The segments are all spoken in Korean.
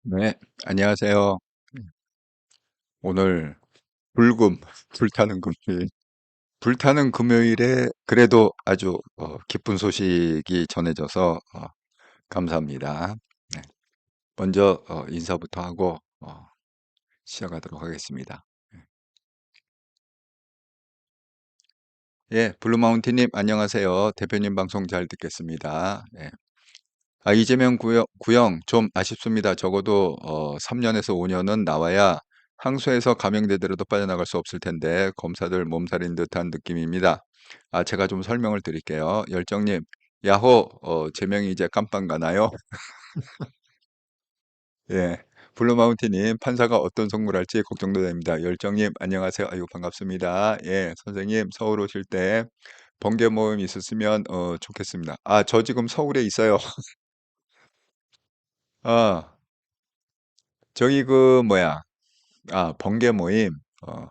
네, 안녕하세요. 오늘 불타는 금요일. 불타는 금요일에 그래도 아주 기쁜 소식이 전해져서 감사합니다. 네, 먼저 인사부터 하고 시작하도록 하겠습니다. 예, 블루마운틴님 안녕하세요. 대표님 방송 잘 듣겠습니다. 예. 이재명 구형 좀 아쉽습니다. 적어도 3년에서 5년은 나와야 항소해서 감형되더라도 빠져나갈 수 없을 텐데 검사들 몸살인 듯한 느낌입니다. 제가 좀 설명을 드릴게요. 열정님, 야호, 제명이 이제 깜빵 가나요? 예. 블루마운틴님, 판사가 어떤 선고를 할지 걱정도 됩니다. 열정님, 안녕하세요. 아유, 반갑습니다. 예, 선생님, 서울 오실 때 번개 모임 있었으면 좋겠습니다. 저 지금 서울에 있어요. 아, 저기 그 뭐야? 번개 모임. 어,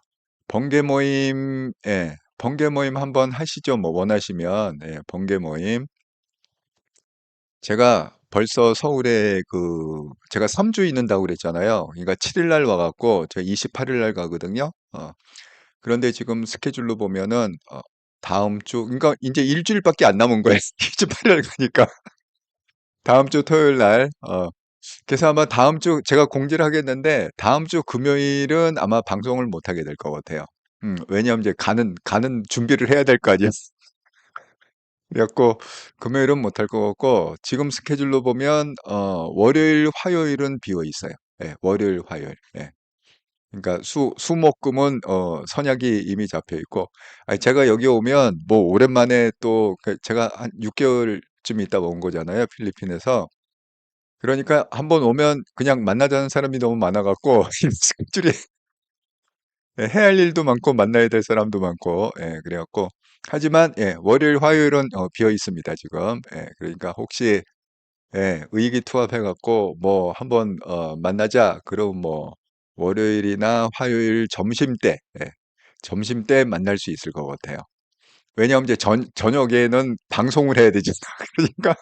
번개 모임, 예, 번개 모임 한번 하시죠. 뭐 원하시면, 예, 번개 모임. 제가 벌써 서울에 제가 3주 있는다고 그랬잖아요. 그러니까 7일 날 와갖고, 제가 28일 날 가거든요. 그런데 지금 스케줄로 보면은, 다음 주, 그러니까 이제 일주일밖에 안 남은 거예요. 28일 날 가니까. 다음 주 토요일 날, 그래서 아마 다음 주 제가 공지를 하겠는데 다음 주 금요일은 아마 방송을 못 하게 될 것 같아요. 왜냐하면 이제 가는 준비를 해야 될 거 아니에요. 그래갖고 금요일은 못 할 것 같고 지금 스케줄로 보면 월요일, 화요일은 비어 있어요. 예, 월요일, 화요일. 예. 그러니까 수목금은 선약이 이미 잡혀 있고 제가 여기 오면 뭐 오랜만에 또 제가 한 6개월쯤 있다가 온 거잖아요. 필리핀에서. 그러니까 한번 오면 그냥 만나자는 사람이 너무 많아갖고 스케줄이 예, 해야 할 일도 많고 만나야 될 사람도 많고 그래갖고 하지만 월요일 화요일은 비어 있습니다 지금. 그러니까 혹시 의기투합해갖고 뭐 한번 만나자 그럼 뭐 월요일이나 화요일 점심 때 만날 수 있을 것 같아요. 왜냐하면 이제 저녁에는 방송을 해야 되잖아. 그러니까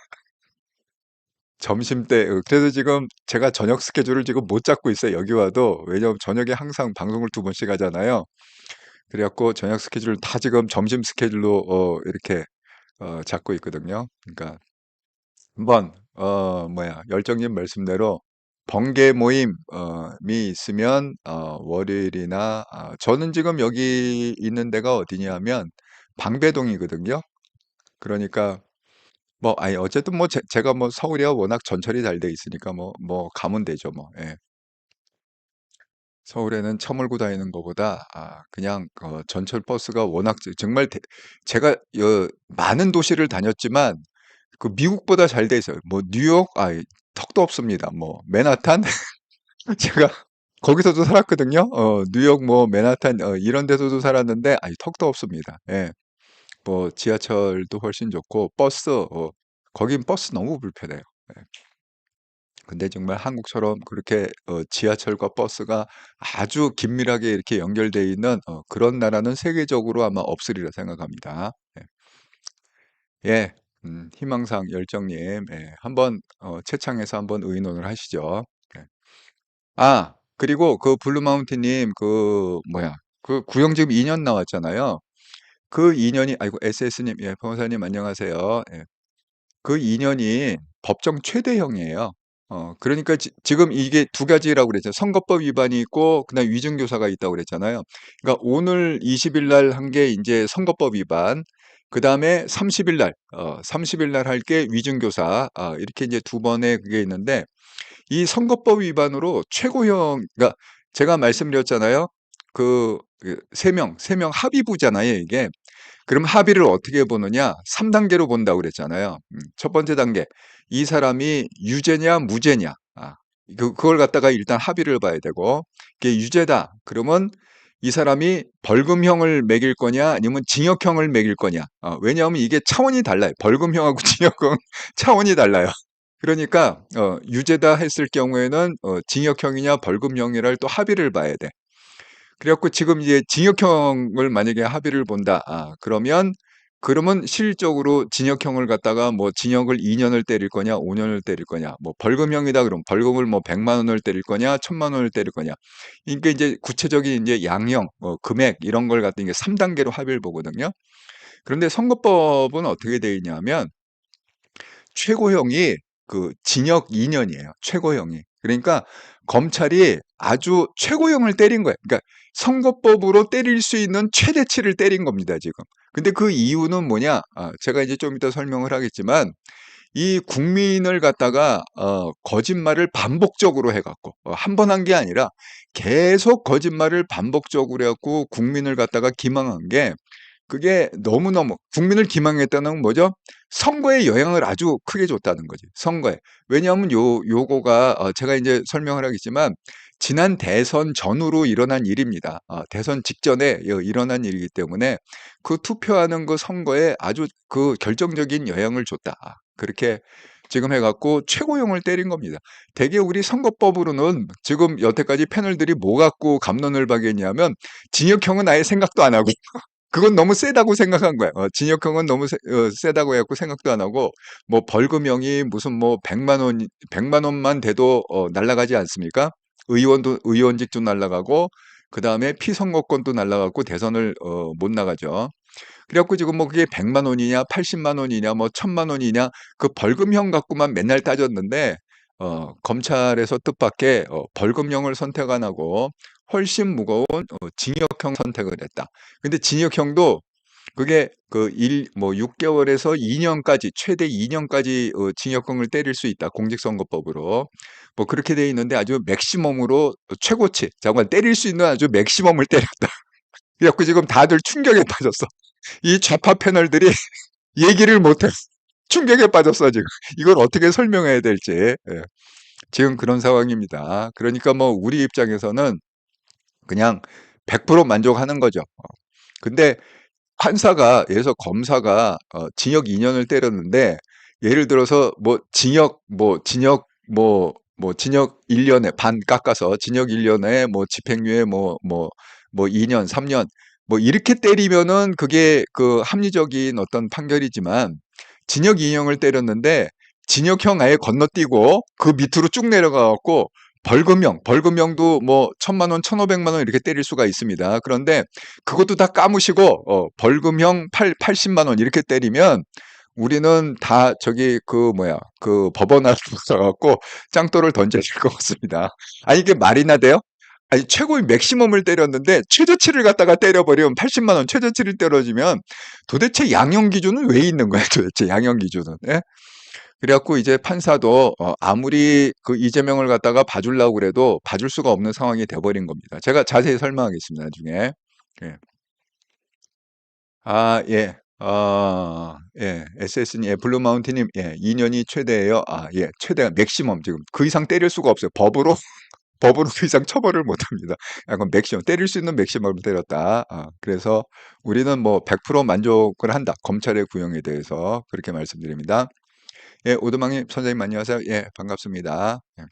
점심때 그래서 지금 제가 저녁 스케줄을 지금 못 잡고 있어요. 여기 와도. 왜냐하면 저녁에 항상 방송을 2번씩 하잖아요. 그래 갖고 저녁 스케줄을 다 지금 점심 스케줄로 이렇게 잡고 있거든요. 그러니까 한번 열정님 말씀대로 번개 모임 이 있으면 월요일이나 저는 지금 여기 있는 데가 어디냐 하면 방배동이거든요. 그러니까 뭐 아니 어쨌든 뭐 제가 뭐 서울이야 워낙 전철이 잘 돼 있으니까 뭐 가면 되죠 뭐. 예. 서울에는 차 몰고 다니는 것보다 그냥 전철 버스가 워낙 정말 제가 많은 도시를 다녔지만 그 미국보다 잘 돼 있어요. 뭐 뉴욕 턱도 없습니다. 뭐 맨하탄 제가 거기서도 살았거든요. 뉴욕 뭐 맨하탄 이런 데서도 살았는데 턱도 없습니다. 예. 뭐 지하철도 훨씬 좋고 거긴 버스 너무 불편해요. 예. 근데 정말 한국처럼 그렇게 지하철과 버스가 아주 긴밀하게 이렇게 연결되어 있는 그런 나라는 세계적으로 아마 없으리라 생각합니다. 예. 예. 희망상 열정님, 한번 채창해서 한번 의논을 하시죠. 예. 그리고 그 블루마운틴님 그 뭐야 그 구형 지금 2년 나왔잖아요. 그 2년이 아이고 SS님, 예, 변호사님 안녕하세요. 예. 그 2년이 법정 최대형이에요. 그러니까 지금 이게 두 가지라고 그랬죠. 선거법 위반이 있고 그다음 위증교사가 있다고 그랬잖아요. 그러니까 오늘 20일 날 한 게 이제 선거법 위반, 그다음에 30일 날 할 게 위증교사, 이렇게 이제 두 번의 그게 있는데 이 선거법 위반으로 최고형, 그러니까 제가 말씀드렸잖아요. 세 명 합의부잖아요, 이게. 그럼 합의를 어떻게 보느냐? 3단계로 본다고 그랬잖아요. 첫 번째 단계. 이 사람이 유죄냐, 무죄냐. 그걸 갖다가 일단 합의를 봐야 되고, 이게 유죄다. 그러면 이 사람이 벌금형을 매길 거냐, 아니면 징역형을 매길 거냐. 왜냐하면 이게 차원이 달라요. 벌금형하고 징역형 차원이 달라요. 그러니까, 유죄다 했을 경우에는 징역형이냐, 벌금형이라를 또 합의를 봐야 돼. 그래갖고 지금 이제 징역형을 만약에 합의를 본다. 그러면 그러면 실질적으로 징역형을 갖다가 뭐 징역을 2년을 때릴 거냐, 5년을 때릴 거냐, 뭐 벌금형이다 그러면 벌금을 뭐 100만 원을 때릴 거냐, 1000만 원을 때릴 거냐. 이게 이제 구체적인 이제 양형, 금액 이런 걸 갖다 이게 3단계로 합의를 보거든요. 그런데 선거법은 어떻게 되어 있냐면 최고형이 그 징역 2년이에요. 최고형이. 그러니까 검찰이 아주 최고형을 때린 거예요. 그러니까 선거법으로 때릴 수 있는 최대치를 때린 겁니다, 지금. 근데 그 이유는 뭐냐? 제가 이제 좀 이따 설명을 하겠지만 이 국민을 갖다가 거짓말을 반복적으로 해갖고 한 번 한 게 아니라 계속 거짓말을 반복적으로 해갖고 국민을 갖다가 기망한 게 그게 너무너무 국민을 기망했다는 건 뭐죠? 선거에 영향을 아주 크게 줬다는 거지. 선거에. 왜냐하면 요거가 제가 이제 설명을 하겠지만 지난 대선 전후로 일어난 일입니다. 대선 직전에 일어난 일이기 때문에 그 투표하는 그 선거에 아주 그 결정적인 영향을 줬다. 그렇게 지금 해갖고 최고형을 때린 겁니다. 대개 우리 선거법으로는 지금 여태까지 패널들이 뭐 갖고 갑론을 박였냐면 징역형은 아예 생각도 안 하고 그건 너무 세다고 생각한 거야. 징역형은 너무 세다고 해갖고 생각도 안 하고, 뭐 벌금형이 무슨 뭐 100만 원만 돼도 날라가지 않습니까? 의원직도 날라가고, 그 다음에 피선거권도 날라가고 대선을 못 나가죠. 그래갖고 지금 뭐 그게 100만 원이냐, 80만 원이냐, 뭐 1000만 원이냐, 그 벌금형 갖고만 맨날 따졌는데, 검찰에서 뜻밖의 벌금형을 선택 안 하고 훨씬 무거운 징역형 선택을 했다. 근데 징역형도 그게 뭐 6개월에서 2년까지, 최대 2년까지 징역형을 때릴 수 있다. 공직선거법으로. 뭐 그렇게 돼 있는데 아주 맥시멈으로 최고치, 정말 때릴 수 있는 아주 맥시멈을 때렸다. 그래갖고 지금 다들 충격에 빠졌어. 이 좌파 패널들이 얘기를 못해. 충격에 빠졌어, 지금. 이걸 어떻게 설명해야 될지. 예. 지금 그런 상황입니다. 그러니까 뭐 우리 입장에서는 그냥 100% 만족하는 거죠. 근데 판사가, 예를 들어서 검사가 징역 2년을 때렸는데 예를 들어서 뭐 징역 1년에 반 깎아서 징역 1년에 뭐 집행유예 뭐 2년, 3년 뭐 이렇게 때리면은 그게 그 합리적인 어떤 판결이지만 징역 2년을 때렸는데 징역형 아예 건너뛰고 그 밑으로 쭉 내려가 갖고 벌금형도 뭐 1000만 원, 1500만 원 이렇게 때릴 수가 있습니다. 그런데 그것도 다 까무시고 벌금형 80만 원 이렇게 때리면 우리는 다 저기 그 법원 앞에 가갖고 짱돌을 던져야 될 것 같습니다. 아니 이게 말이나 돼요? 아니 최고의 맥시멈을 때렸는데 최저치를 갖다가 때려버리면 80만 원 최저치를 때려주면 도대체 양형 기준은 왜 있는 거예요? 도대체 양형 기준은? 예? 그래갖고 이제 판사도 아무리 그 이재명을 갖다가 봐주려고 그래도 봐줄 수가 없는 상황이 돼버린 겁니다. 제가 자세히 설명하겠습니다. 나중에. 예. 예. 예. SS님, 예. 블루마운틴님, 예. 2년이 최대예요. 예. 최대가 맥시멈 지금 그 이상 때릴 수가 없어요. 법으로 법으로 그 이상 처벌을 못 합니다. 약간 맥시멈 때릴 수 있는 맥시멈을 때렸다. 그래서 우리는 뭐 100% 만족을 한다. 검찰의 구형에 대해서 그렇게 말씀드립니다. 예, 오두막님, 선생님 안녕하세요. 예, 반갑습니다. 예.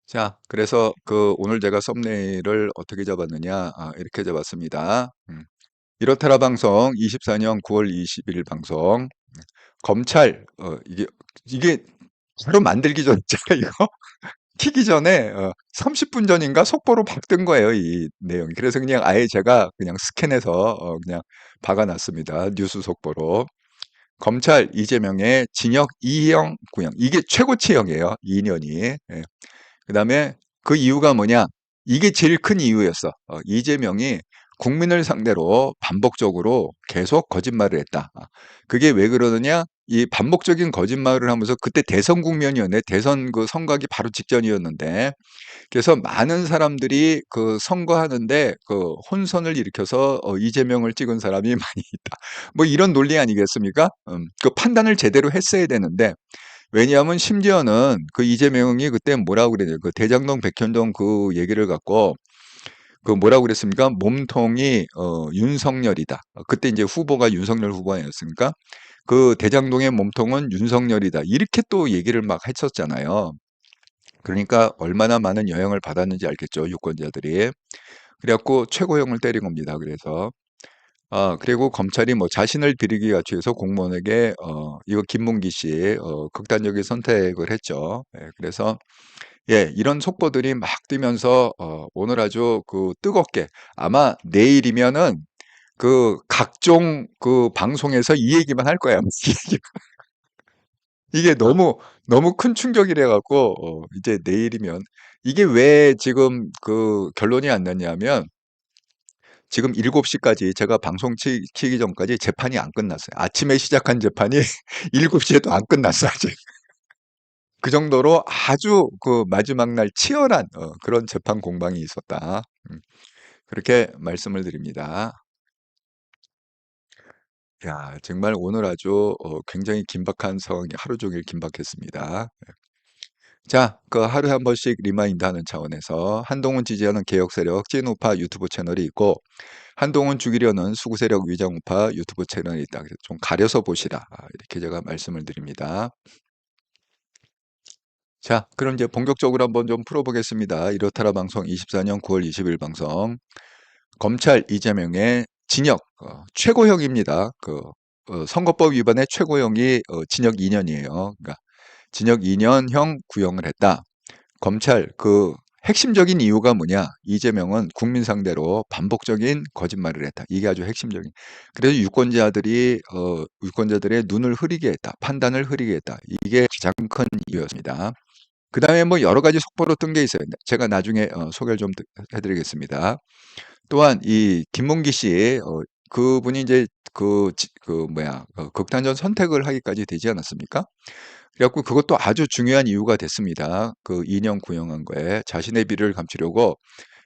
자, 그래서 오늘 제가 썸네일을 어떻게 잡았느냐, 이렇게 잡았습니다. 이렇다라 방송 24년 9월 21일 방송. 검찰, 이게 바로 만들기 전 제가 이거 키기 전에 30분 전인가 속보로 박뜬 거예요, 이 내용이. 그래서 그냥 아예 제가 그냥 스캔해서 그냥 박아놨습니다. 뉴스 속보로. 검찰 이재명의 징역 2형 구형. 이게 최고치형이에요. 2년이. 예. 그다음에 그 이유가 뭐냐? 이게 제일 큰 이유였어. 이재명이 국민을 상대로 반복적으로 계속 거짓말을 했다. 그게 왜 그러느냐? 이 반복적인 거짓말을 하면서 그때 대선 국면이었네. 대선 그 선거하기 바로 직전이었는데 그래서 많은 사람들이 그 선거하는데 그 혼선을 일으켜서 이재명을 찍은 사람이 많이 있다. 뭐 이런 논리 아니겠습니까? 그 판단을 제대로 했어야 되는데 왜냐하면 심지어는 그 이재명이 그때 뭐라고 그랬냐요. 그 대장동 백현동 그 얘기를 갖고 그 뭐라고 그랬습니까? 몸통이 윤석열이다. 그때 이제 후보가 윤석열 후보였으니까 그 대장동의 몸통은 윤석열이다. 이렇게 또 얘기를 막 했었잖아요. 그러니까 얼마나 많은 영향을 받았는지 알겠죠, 유권자들이. 그래갖고 최고형을 때린 겁니다. 그래서 그리고 검찰이 뭐 자신을 기리기 위해서 공무원에게 이거 김문기 씨 극단적인 선택을 했죠. 예, 그래서 예, 이런 속보들이 막 뜨면서 오늘 아주 그 뜨겁게 아마 내일이면은 그 각종 그 방송에서 이 얘기만 할 거야. 이게 너무 큰 충격이래 갖고 이제 내일이면 이게 왜 지금 그 결론이 안 났냐면 지금 7시까지 제가 방송 키기 전까지 재판이 안 끝났어요. 아침에 시작한 재판이 7시에도 안 끝났어 아직. 그 정도로 아주 그 마지막 날 치열한 그런 재판 공방이 있었다. 그렇게 말씀을 드립니다. 야, 정말 오늘 아주 굉장히 긴박한 상황이 하루 종일 긴박했습니다. 자, 그 하루에 한 번씩 리마인드 하는 차원에서 한동훈 지지하는 개혁 세력 찐우파 유튜브 채널이 있고 한동훈 죽이려는 수구 세력 위장우파 유튜브 채널이 있다. 그래서 좀 가려서 보시라. 이렇게 제가 말씀을 드립니다. 자, 그럼 이제 본격적으로 한번 좀 풀어보겠습니다. 이렇다라 방송 24년 9월 20일 방송. 검찰 이재명의 징역 최고형입니다. 선거법 위반의 최고형이 징역 2년이에요. 그러니까 징역 2년형 구형을 했다. 검찰 그 핵심적인 이유가 뭐냐? 이재명은 국민 상대로 반복적인 거짓말을 했다. 이게 아주 핵심적인. 그래서 유권자들의 눈을 흐리게 했다. 판단을 흐리게 했다. 이게 가장 큰 이유였습니다. 그다음에 뭐 여러 가지 속보로 뜬 게 있어요. 제가 나중에 소개를 좀 해드리겠습니다. 또한 이 김문기 씨 그분이 이제 극단적 선택을 하기까지 되지 않았습니까? 그래갖고 그것도 아주 중요한 이유가 됐습니다. 그 2년 구형한 거에 자신의 비리를 감추려고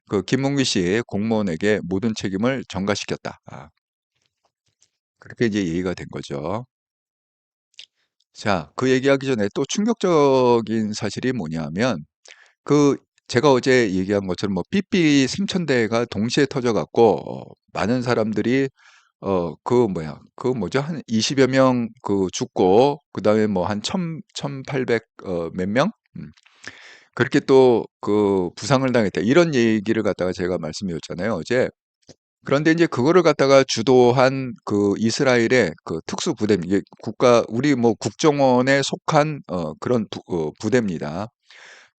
그 김문기 씨 공무원에게 모든 책임을 전가시켰다. 그렇게 이제 얘기가 된 거죠. 자, 그 얘기하기 전에 또 충격적인 사실이 뭐냐면 그 제가 어제 얘기한 것처럼 뭐 삐삐 3,000대가 동시에 터져갖고 많은 사람들이 그 뭐죠? 한 20여 명 그 죽고 그다음에 뭐 한 1,800 몇 명? 그렇게 또 그 부상을 당했다. 이런 얘기를 갖다가 제가 말씀드렸잖아요, 어제. 그런데 이제 그거를 갖다가 주도한 그 이스라엘의 그 특수부대, 이게 우리 뭐 국정원에 속한 그런 부대입니다.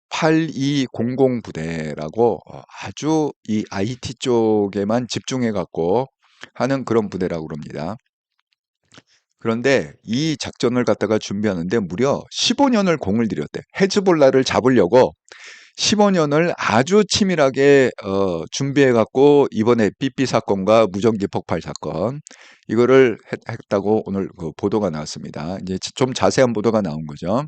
8200 부대라고 아주 이 IT 쪽에만 집중해 갖고 하는 그런 부대라고 그럽니다. 그런데 이 작전을 갖다가 준비하는데 무려 15년을 공을 들였대. 헤즈볼라를 잡으려고 15년을 아주 치밀하게 준비해 갖고 이번에 삐삐 사건과 무전기 폭발 사건 이거를 했다고 오늘 그 보도가 나왔습니다. 이제 좀 자세한 보도가 나온 거죠.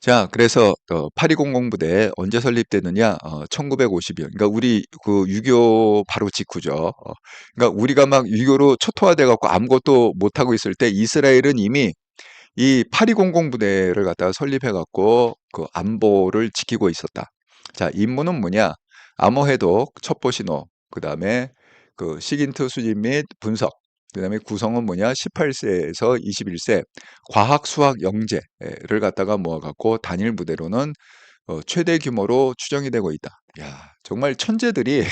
자, 그래서 8200 부대 언제 설립되느냐? 1950년. 그러니까 우리 그 6.25 바로 직후죠. 그러니까 우리가 막 6.25로 초토화돼 갖고 아무것도 못 하고 있을 때 이스라엘은 이미 이 8200 부대를 갖다가 설립해 갖고 그 안보를 지키고 있었다. 자, 임무는 뭐냐? 암호 해독, 첩보 신호, 그다음에 그 시긴트 수집 및 분석, 그다음에 구성은 뭐냐? 18세에서 21세 과학, 수학, 영재를 갖다가 모아 갖고 단일 부대로는 최대 규모로 추정이 되고 있다. 야, 정말 천재들이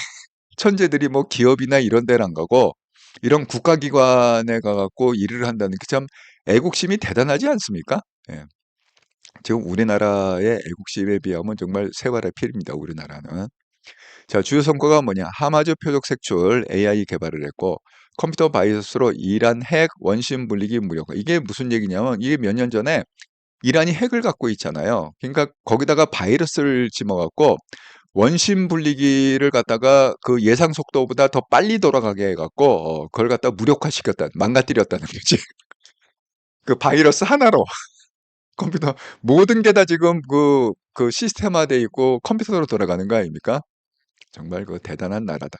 천재들이 뭐 기업이나 이런 데를 안 가고 이런 국가기관에 가갖고 일을 한다는 게 참 애국심이 대단하지 않습니까? 예. 지금 우리나라의 애국심에 비하면 정말 세발의 필입니다. 우리나라는. 자, 주요 성과가 뭐냐? 하마즈 표적 색출 AI 개발을 했고 컴퓨터 바이러스로 이란 핵 원심 분리기 무력화. 이게 무슨 얘기냐면 이게 몇 년 전에 이란이 핵을 갖고 있잖아요. 그러니까 거기다가 바이러스를 집어갖고 원심 분리기를 갖다가 그 예상 속도보다 더 빨리 돌아가게 해갖고 그걸 갖다 무력화시켰다, 망가뜨렸다는 거지. 그 바이러스 하나로 컴퓨터 모든 게 다 지금 그 시스템화돼 있고 컴퓨터로 돌아가는 거 아닙니까? 정말 그 대단한 나라다.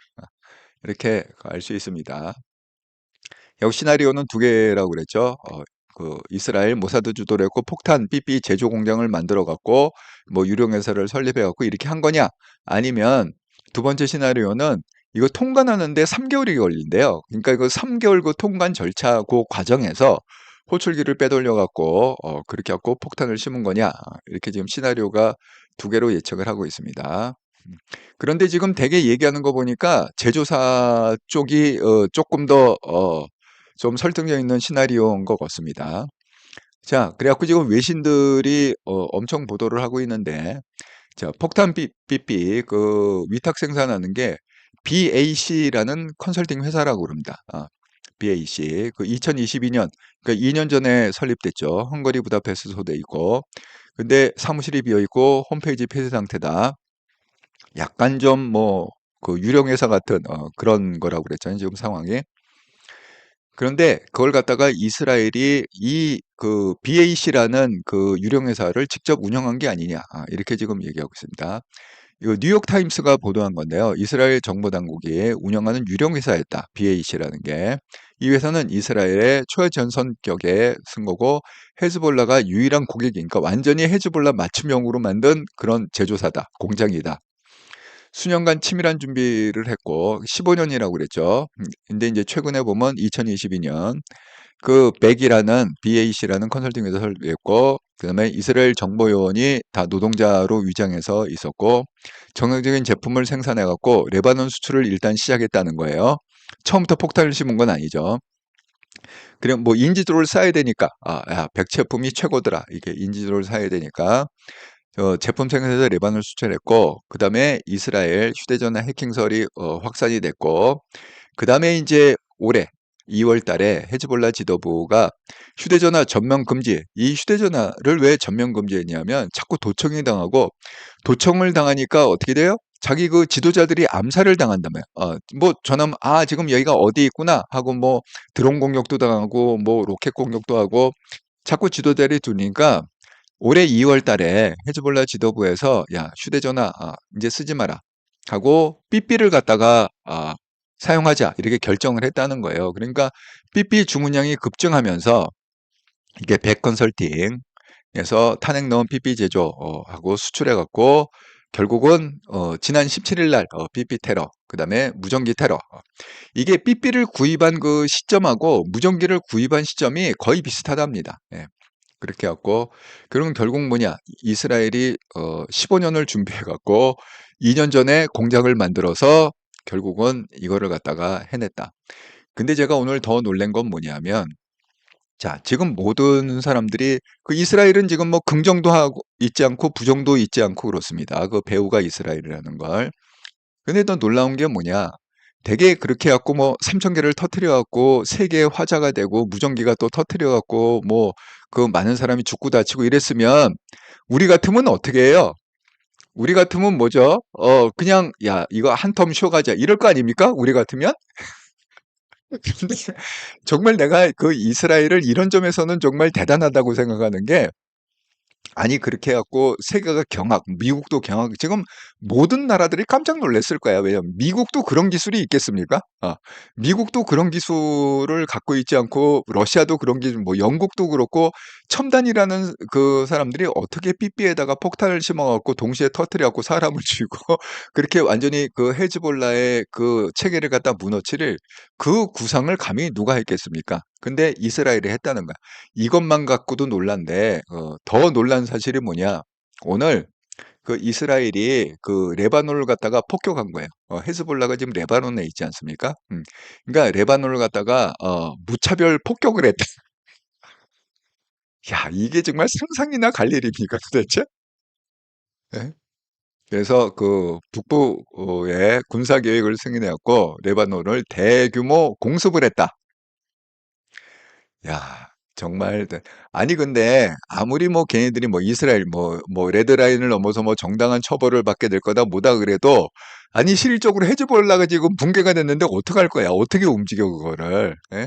이렇게 알 수 있습니다. 여기 시나리오는 두 개라고 그랬죠. 그 이스라엘 모사드 주도를 했고 폭탄 삐삐 제조 공장을 만들어 갖고 뭐 유령 회사를 설립해 갖고 이렇게 한 거냐? 아니면 두 번째 시나리오는 이거 통관하는데 3개월이 걸린대요. 그러니까 이거 3개월 그 통관 절차 그 과정에서 호출기를 빼돌려 갖고 그렇게 갖고 폭탄을 심은 거냐? 이렇게 지금 시나리오가 두 개로 예측을 하고 있습니다. 그런데 지금 대개 얘기하는 거 보니까 제조사 쪽이 조금 더 좀 설득력 있는 시나리오인 것 같습니다. 자, 그래갖고 지금 외신들이 엄청 보도를 하고 있는데, 자, 폭탄 삐삐 그 위탁 생산하는 게 BAC라는 컨설팅 회사라고 그럽니다. BAC 그 2022년 그러니까 2년 전에 설립됐죠. 헝가리 부다페스트 소재 있고, 근데 사무실이 비어 있고 홈페이지 폐쇄 상태다. 약간 좀 뭐 그 유령 회사 같은 그런 거라고 그랬잖아요. 지금 상황이. 그런데 그걸 갖다가 이스라엘이 이 그 BAC라는 그 유령 회사를 직접 운영한 게 아니냐 이렇게 지금 얘기하고 있습니다. 이거 뉴욕 타임스가 보도한 건데요. 이스라엘 정보 당국이 운영하는 유령 회사였다. BAC라는 게. 이 회사는 이스라엘의 초전선격에 쓴 거고 헤즈볼라가 유일한 고객이 그러니까 완전히 헤즈볼라 맞춤형으로 만든 그런 제조사다. 공장이다. 수년간 치밀한 준비를 했고 15년이라고 그랬죠. 근데 이제 최근에 보면 2022년 그 백이라는 BAC라는 컨설팅 회사 설립했고 그다음에 이스라엘 정보요원이 다 노동자로 위장해서 있었고 정형적인 제품을 생산해 갖고 레바논 수출을 일단 시작했다는 거예요. 처음부터 폭탄을 심은 건 아니죠. 그래 뭐 인지도를 쌓아야 되니까 야, 백 제품이 최고더라. 이게 인지도를 쌓아야 되니까 제품 생산에서 레바논 수출했고 그다음에 이스라엘 휴대전화 해킹설이 확산이 됐고 그다음에 이제 올해 2월 달에 헤즈볼라 지도부가 휴대전화 전면 금지, 이 휴대전화를 왜 전면 금지했냐면 자꾸 도청이 당하고 도청을 당하니까 어떻게 돼요? 자기 그 지도자들이 암살을 당한다며요. 뭐 저는 지금 여기가 어디 있구나 하고 뭐 드론 공격도 당하고 뭐 로켓 공격도 하고 자꾸 지도자들이 두니까 올해 2월 달에 헤즈볼라 지도부에서 야, 휴대전화 이제 쓰지 마라 하고 삐삐를 갖다가 사용하자 이렇게 결정을 했다는 거예요. 그러니까 삐삐 주문량이 급증하면서 이게 백컨설팅에서 탄핵 넣은 삐삐 제조하고 수출해 갖고 결국은 지난 17일 날 삐삐 테러, 그다음에 무전기 테러. 이게 삐삐를 구입한 그 시점하고 무전기를 구입한 시점이 거의 비슷하답니다. 예. 그렇게 해갖고 그럼 결국 뭐냐 이스라엘이 15년을 준비해갖고 2년 전에 공장을 만들어서 결국은 이거를 갖다가 해냈다. 근데 제가 오늘 더 놀란 건 뭐냐면 자 지금 모든 사람들이 그 이스라엘은 지금 뭐 긍정도 하고 있지 않고 부정도 있지 않고 그렇습니다. 그 배후가 이스라엘이라는 걸. 근데 더 놀라운 게 뭐냐 되게 그렇게 해갖고 뭐 3천 개를 터트려 갖고 세계의 화자가 되고 무전기가 또 터트려 갖고 뭐 그 많은 사람이 죽고 다치고 이랬으면 우리 같으면 어떻게 해요? 우리 같으면 뭐죠? 그냥 야 이거 한 텀 쉬어가자 이럴 거 아닙니까? 우리 같으면? 근데 정말 내가 그 이스라엘을 이런 점에서는 정말 대단하다고 생각하는 게 아니 그렇게 해 갖고 세계가 경악, 미국도 경악. 지금 모든 나라들이 깜짝 놀랐을 거야. 왜냐면 미국도 그런 기술이 있겠습니까? 미국도 그런 기술을 갖고 있지 않고 러시아도 그런 기술, 뭐 영국도 그렇고 첨단이라는 그 사람들이 어떻게 삐삐에다가 폭탄을 심어 갖고 동시에 터뜨려 갖고 사람을 죽이고 그렇게 완전히 그 헤즈볼라의 그 체계를 갖다 무너뜨릴 그 구상을 감히 누가 했겠습니까? 근데 이스라엘이 했다는 거야. 이것만 갖고도 놀란데 더 놀란 사실이 뭐냐? 오늘 그 이스라엘이 그 레바논을 갖다가 폭격한 거예요. 헤즈볼라가 지금 레바논에 있지 않습니까? 그러니까 레바논을 갖다가 무차별 폭격을 했다. 야, 이게 정말 상상이나 갈 일입니까, 도대체? 예? 그래서 그 북부의 군사 계획을 승인해갖고 레바논을 대규모 공습을 했다. 야, 정말 아니 근데 아무리 뭐 걔네들이 뭐 이스라엘 뭐 레드라인을 넘어서 뭐 정당한 처벌을 받게 될 거다 뭐다 그래도 아니 실질적으로 헤즈볼라가 지금 붕괴가 됐는데 어떡할 거야? 어떻게 움직여 그거를? 예?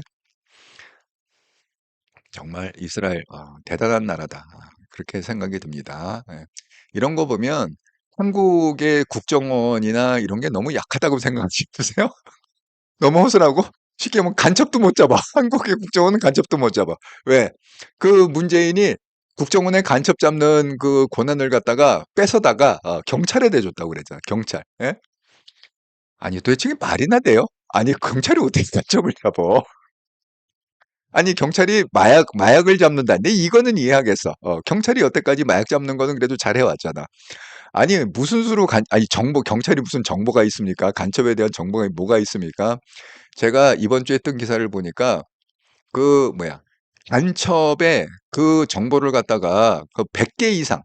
정말 이스라엘 대단한 나라다. 그렇게 생각이 듭니다. 예. 이런 거 보면 한국의 국정원이나 이런 게 너무 약하다고 생각하지 않으세요? 너무 허술하고 쉽게 하면 간첩도 못 잡아. 한국의 국정원은 간첩도 못 잡아. 왜? 그 문재인이 국정원의 간첩 잡는 그 권한을 갖다가 뺏어다가 경찰에 대줬다고 그랬잖아. 경찰. 예? 아니 도대체 이게 말이나 돼요? 아니 경찰이 어떻게 간첩을 잡어? 아니 경찰이 마약을 잡는다는데 이거는 이해하겠어. 경찰이 여태까지 마약 잡는 거는 그래도 잘 해왔잖아. 아니, 무슨 수로 아니, 경찰이 무슨 정보가 있습니까? 간첩에 대한 정보가 뭐가 있습니까? 제가 이번 주에 뜬 기사를 보니까 뭐야, 간첩의 그 정보를 갖다가 그 100개 이상,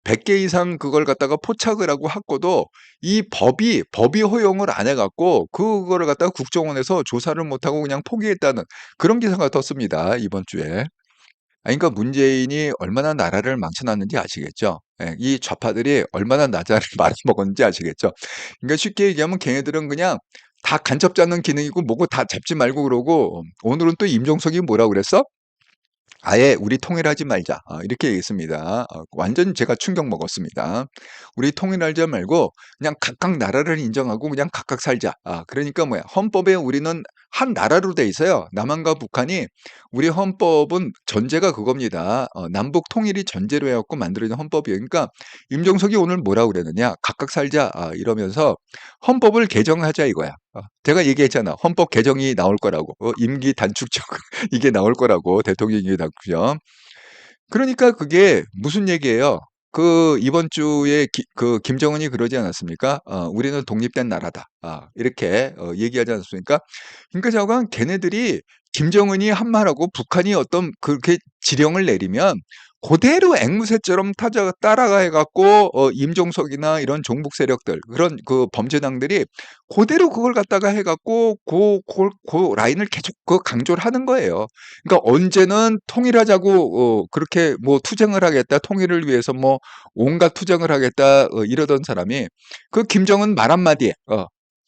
100개 이상 그걸 갖다가 포착을 하고 했고도 이 법이 허용을 안 해갖고 그거를 갖다가 국정원에서 조사를 못하고 그냥 포기했다는 그런 기사가 떴습니다. 이번 주에. 아니, 그러니까 문재인이 얼마나 나라를 망쳐놨는지 아시겠죠? 예, 이 좌파들이 얼마나 나라를 말아먹었는지 아시겠죠? 그러니까 쉽게 얘기하면 걔네들은 그냥 다 간첩 잡는 기능이고 뭐고 다 잡지 말고 그러고 오늘은 또 임종석이 뭐라고 그랬어? 아예 우리 통일하지 말자. 이렇게 얘기했습니다. 완전 제가 충격 먹었습니다. 우리 통일하지 말고 그냥 각각 나라를 인정하고 그냥 각각 살자. 그러니까 뭐야? 헌법에 우리는 한 나라로 돼 있어요. 남한과 북한이 우리 헌법은 전제가 그겁니다. 남북 통일이 전제로 해갖고 만들어진 헌법이에요. 그러니까 임종석이 오늘 뭐라고 그랬느냐? 각각 살자. 이러면서 헌법을 개정하자 이거야. 제가 얘기했잖아. 헌법 개정이 나올 거라고. 임기 단축적 이게 나올 거라고 대통령 임기 단축적. 그러니까 그게 무슨 얘기예요? 이번 주에 김정은이 그러지 않았습니까? 우리는 독립된 나라다. 이렇게 얘기하지 않았습니까? 그러니까 저건 걔네들이 김정은이 한 말하고 북한이 어떤 그렇게 지령을 내리면 그대로 앵무새처럼 따라가 해갖고 임종석이나 이런 종북 세력들 그런 그 범죄당들이 그대로 그걸 갖다가 해갖고 그 라인을 계속 그 강조를 하는 거예요. 그러니까 언제는 통일하자고 그렇게 뭐 투쟁을 하겠다, 통일을 위해서 뭐 온갖 투쟁을 하겠다 이러던 사람이 그 김정은 말 한마디에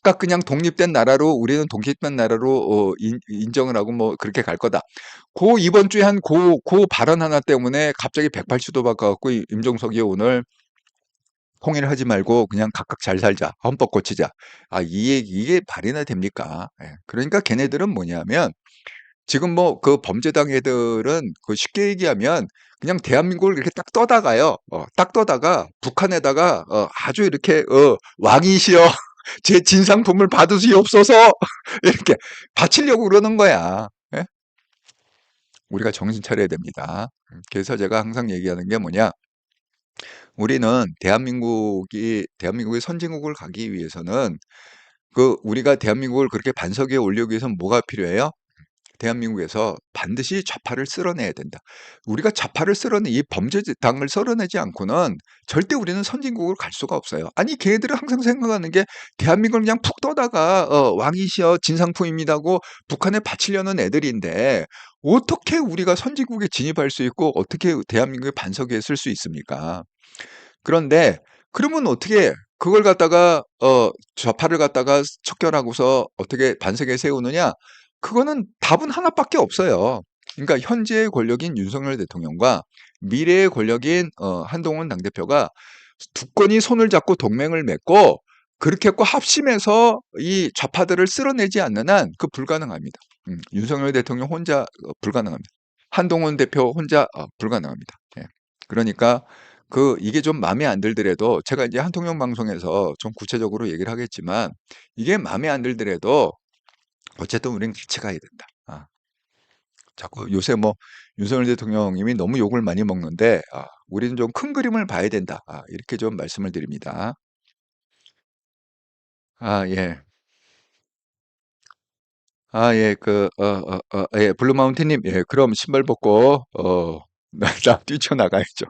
그러니까 그냥 독립된 나라로 우리는 독립된 나라로 인정을 하고 뭐 그렇게 갈 거다. 이번 주에 한 발언 하나 때문에 갑자기 180도 바꿔갖고 임종석이 오늘 통일을 하지 말고 그냥 각각 잘 살자. 헌법 고치자. 이게 말이나 됩니까? 예. 그러니까 걔네들은 뭐냐면 지금 뭐 그 범죄당 애들은 그 쉽게 얘기하면 그냥 대한민국을 이렇게 딱 떠다가요. 딱 떠다가 북한에다가 아주 이렇게 왕이시여 제 진상품을 받으시옵소서 이렇게 바치려고 그러는 거야. 예? 우리가 정신 차려야 됩니다. 그래서 제가 항상 얘기하는 게 뭐냐? 우리는 대한민국의 선진국을 가기 위해서는 우리가 대한민국을 그렇게 반석에 올리기 위해서는 뭐가 필요해요? 대한민국에서 반드시 좌파를 쓸어내야 된다. 우리가 좌파를 이 범죄당을 쓸어내지 않고는 절대 우리는 선진국으로 갈 수가 없어요. 아니, 걔네들은 항상 생각하는 게 대한민국을 그냥 푹 떠다가 왕이시여 진상품입니다고 북한에 바치려는 애들인데 어떻게 우리가 선진국에 진입할 수 있고 어떻게 대한민국의 반석에 쓸 수 있습니까? 그런데 그러면 어떻게 그걸 갖다가 좌파를 갖다가 척결하고서 어떻게 반석에 세우느냐? 그거는 답은 하나밖에 없어요. 그러니까 현재의 권력인 윤석열 대통령과 미래의 권력인 한동훈 당대표가 두 건이 손을 잡고 동맹을 맺고 그렇게 했고 합심해서 이 좌파들을 쓸어내지 않는 한 그 불가능합니다. 윤석열 대통령 혼자 불가능합니다. 한동훈 대표 혼자 불가능합니다. 예. 그러니까 이게 좀 마음에 안 들더라도 제가 이제 한통령 방송에서 좀 구체적으로 얘기를 하겠지만 이게 마음에 안 들더라도 어쨌든 우리는 같이 가야 된다. 자꾸 요새 뭐 윤석열 대통령님이 너무 욕을 많이 먹는데 우리는 좀 큰 그림을 봐야 된다. 이렇게 좀 말씀을 드립니다. 예. 예. 예. 블루마운틴님, 예. 그럼 신발 벗고, 나 뛰쳐나가야죠.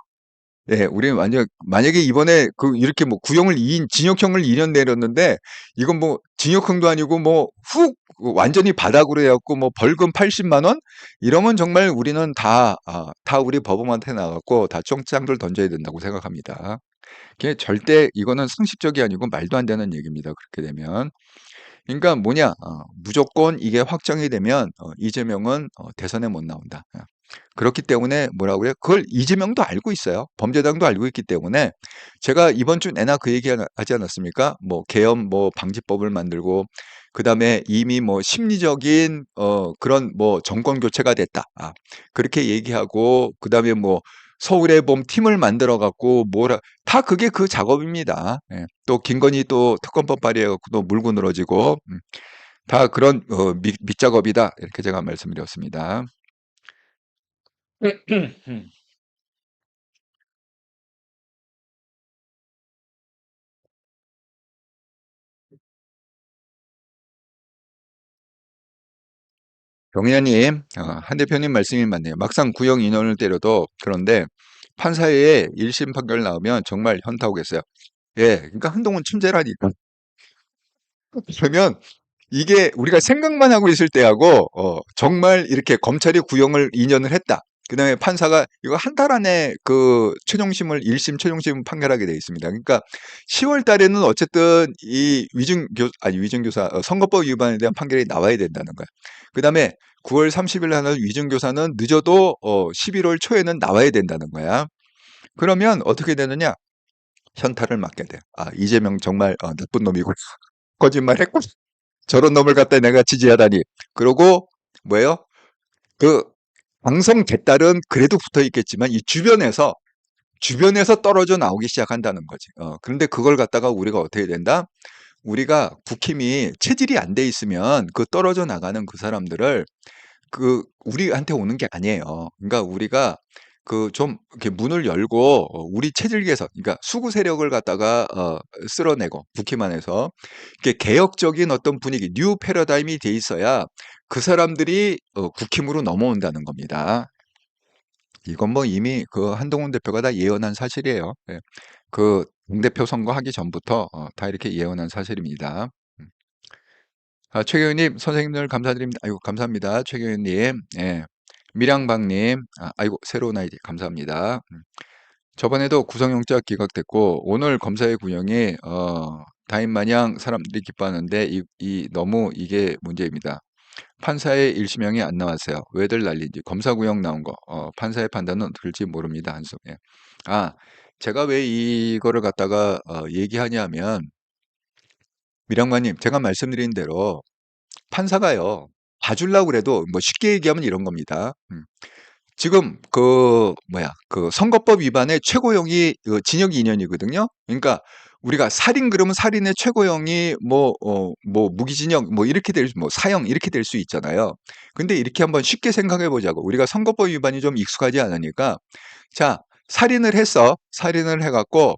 예, 우리는 완전 만약에 이번에 이렇게 뭐 구형을 2인 징역형을 2년 내렸는데 이건 뭐 징역형도 아니고 뭐 훅 완전히 바닥으로 해갖고 뭐 벌금 80만 원 이러면 정말 우리는 다 우리 법원한테 나갔고 다 총장들 던져야 된다고 생각합니다. 그게 절대 이거는 상식적이 아니고 말도 안 되는 얘기입니다. 그렇게 되면. 그러니까 뭐냐? 무조건 이게 확정이 되면 이재명은 대선에 못 나온다. 그렇기 때문에 뭐라고 그래요? 그걸 이재명도 알고 있어요. 범죄당도 알고 있기 때문에 제가 이번 주 내나 그 얘기 하지 않았습니까? 뭐 계엄 뭐 방지법을 만들고 그다음에 이미 뭐 심리적인 그런 뭐 정권 교체가 됐다. 그렇게 얘기하고 그다음에 뭐 서울의 봄 팀을 만들어 갖고 뭐라 다 그게 그 작업입니다. 예. 또 김건희 또 특검법 발의해 갖고 또 물고 늘어지고 다 그런 밑작업이다. 이렇게 제가 말씀드렸습니다. 정의원님, 한 대표님 말씀이 맞네요. 막상 구형 인원을 때려도 그런데 판사의 1심 판결 나오면 정말 현타오겠어요. 예, 그러니까 한동훈 천재라니까. 그러면 이게 우리가 생각만 하고 있을 때하고 정말 이렇게 검찰이 구형을 2년을 했다. 그다음에 판사가 이거 한 달 안에 그 최종심을 1심 최종심 판결하게 돼 있습니다. 그러니까 10월 달에는 어쨌든 이 위증교사 선거법 위반에 대한 판결이 나와야 된다는 거야. 그다음에 9월 30일 하는 위증교사는 늦어도 11월 초에는 나와야 된다는 거야. 그러면 어떻게 되느냐? 현타를 맞게 돼. 아, 이재명 정말 나쁜 놈이고 거짓말했고 저런 놈을 갖다 내가 지지하다니. 그러고 뭐예요? 그 방송 개딸은 그래도 붙어 있겠지만 이 주변에서 떨어져 나오기 시작한다는 거지. 그런데 그걸 갖다가 우리가 어떻게 된다? 우리가 국힘이 체질이 안 돼 있으면 그 떨어져 나가는 그 사람들을 그 우리한테 오는 게 아니에요. 그러니까 우리가 그 좀 이렇게 문을 열고 우리 체질 개선, 그러니까 수구 세력을 갖다가 쓸어내고 국힘 안에서 이렇게 개혁적인 어떤 분위기, 뉴 패러다임이 돼 있어야 그 사람들이 국힘으로 넘어온다는 겁니다. 이건 뭐 이미 그 한동훈 대표가 다 예언한 사실이에요. 예. 그 당대표 선거하기 전부터 다 이렇게 예언한 사실입니다. 음. 최 교수님, 선생님들 감사드립니다. 아이고, 감사합니다. 최 교수님. 예. 밀양박님, 아이고, 새로운 아이디 감사합니다. 저번에도 구성영장 기각됐고, 오늘 검사의 구형이, 다인 마냥 사람들이 기뻐하는데, 너무 이게 문제입니다. 판사의 1심형이 안 나왔어요. 왜들 난리인지. 검사 구형 나온 거, 판사의 판단은 들지 모릅니다. 한숨. 예. 아, 제가 왜 이거를 갖다가 얘기하냐면, 밀양박님, 제가 말씀드린 대로, 판사가요, 봐주려고 그래도 뭐 쉽게 얘기하면 이런 겁니다. 지금 그 선거법 위반의 최고형이 징역 2년이거든요. 그러니까 우리가 살인 그러면 살인의 최고형이 뭐 무기징역 뭐 이렇게 뭐 사형 이렇게 될 수 있잖아요. 근데 이렇게 한번 쉽게 생각해 보자고. 우리가 선거법 위반이 좀 익숙하지 않으니까 자, 살인을 했어. 살인을 해갖고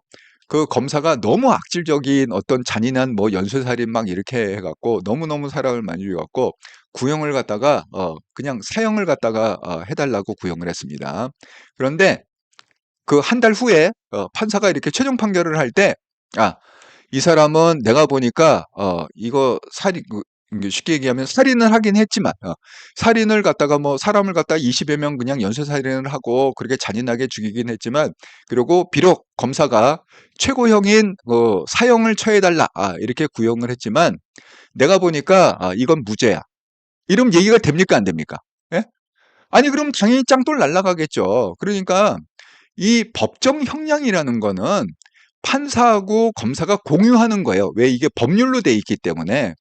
그 검사가 너무 악질적인 어떤 잔인한 뭐 연쇄살인 막 이렇게 해갖고 너무너무 사람을 많이 죽여갖고 구형을 갖다가 그냥 사형을 갖다가 해달라고 구형을 했습니다. 그런데 그 한 달 후에 판사가 이렇게 최종 판결을 할 때, 이 사람은 내가 보니까 이거 살인 이게 쉽게 얘기하면 살인을 하긴 했지만 살인을 갖다가 뭐 사람을 갖다가 20여 명 그냥 연쇄 살인을 하고 그렇게 잔인하게 죽이긴 했지만 그리고 비록 검사가 최고형인 사형을 처해달라 이렇게 구형을 했지만 내가 보니까 이건 무죄야. 이러면 얘기가 됩니까 안 됩니까? 예? 아니 그럼 당연히 짱돌 날라가겠죠. 그러니까 이 법정 형량이라는 거는 판사하고 검사가 공유하는 거예요. 왜 이게 법률로 돼 있기 때문에.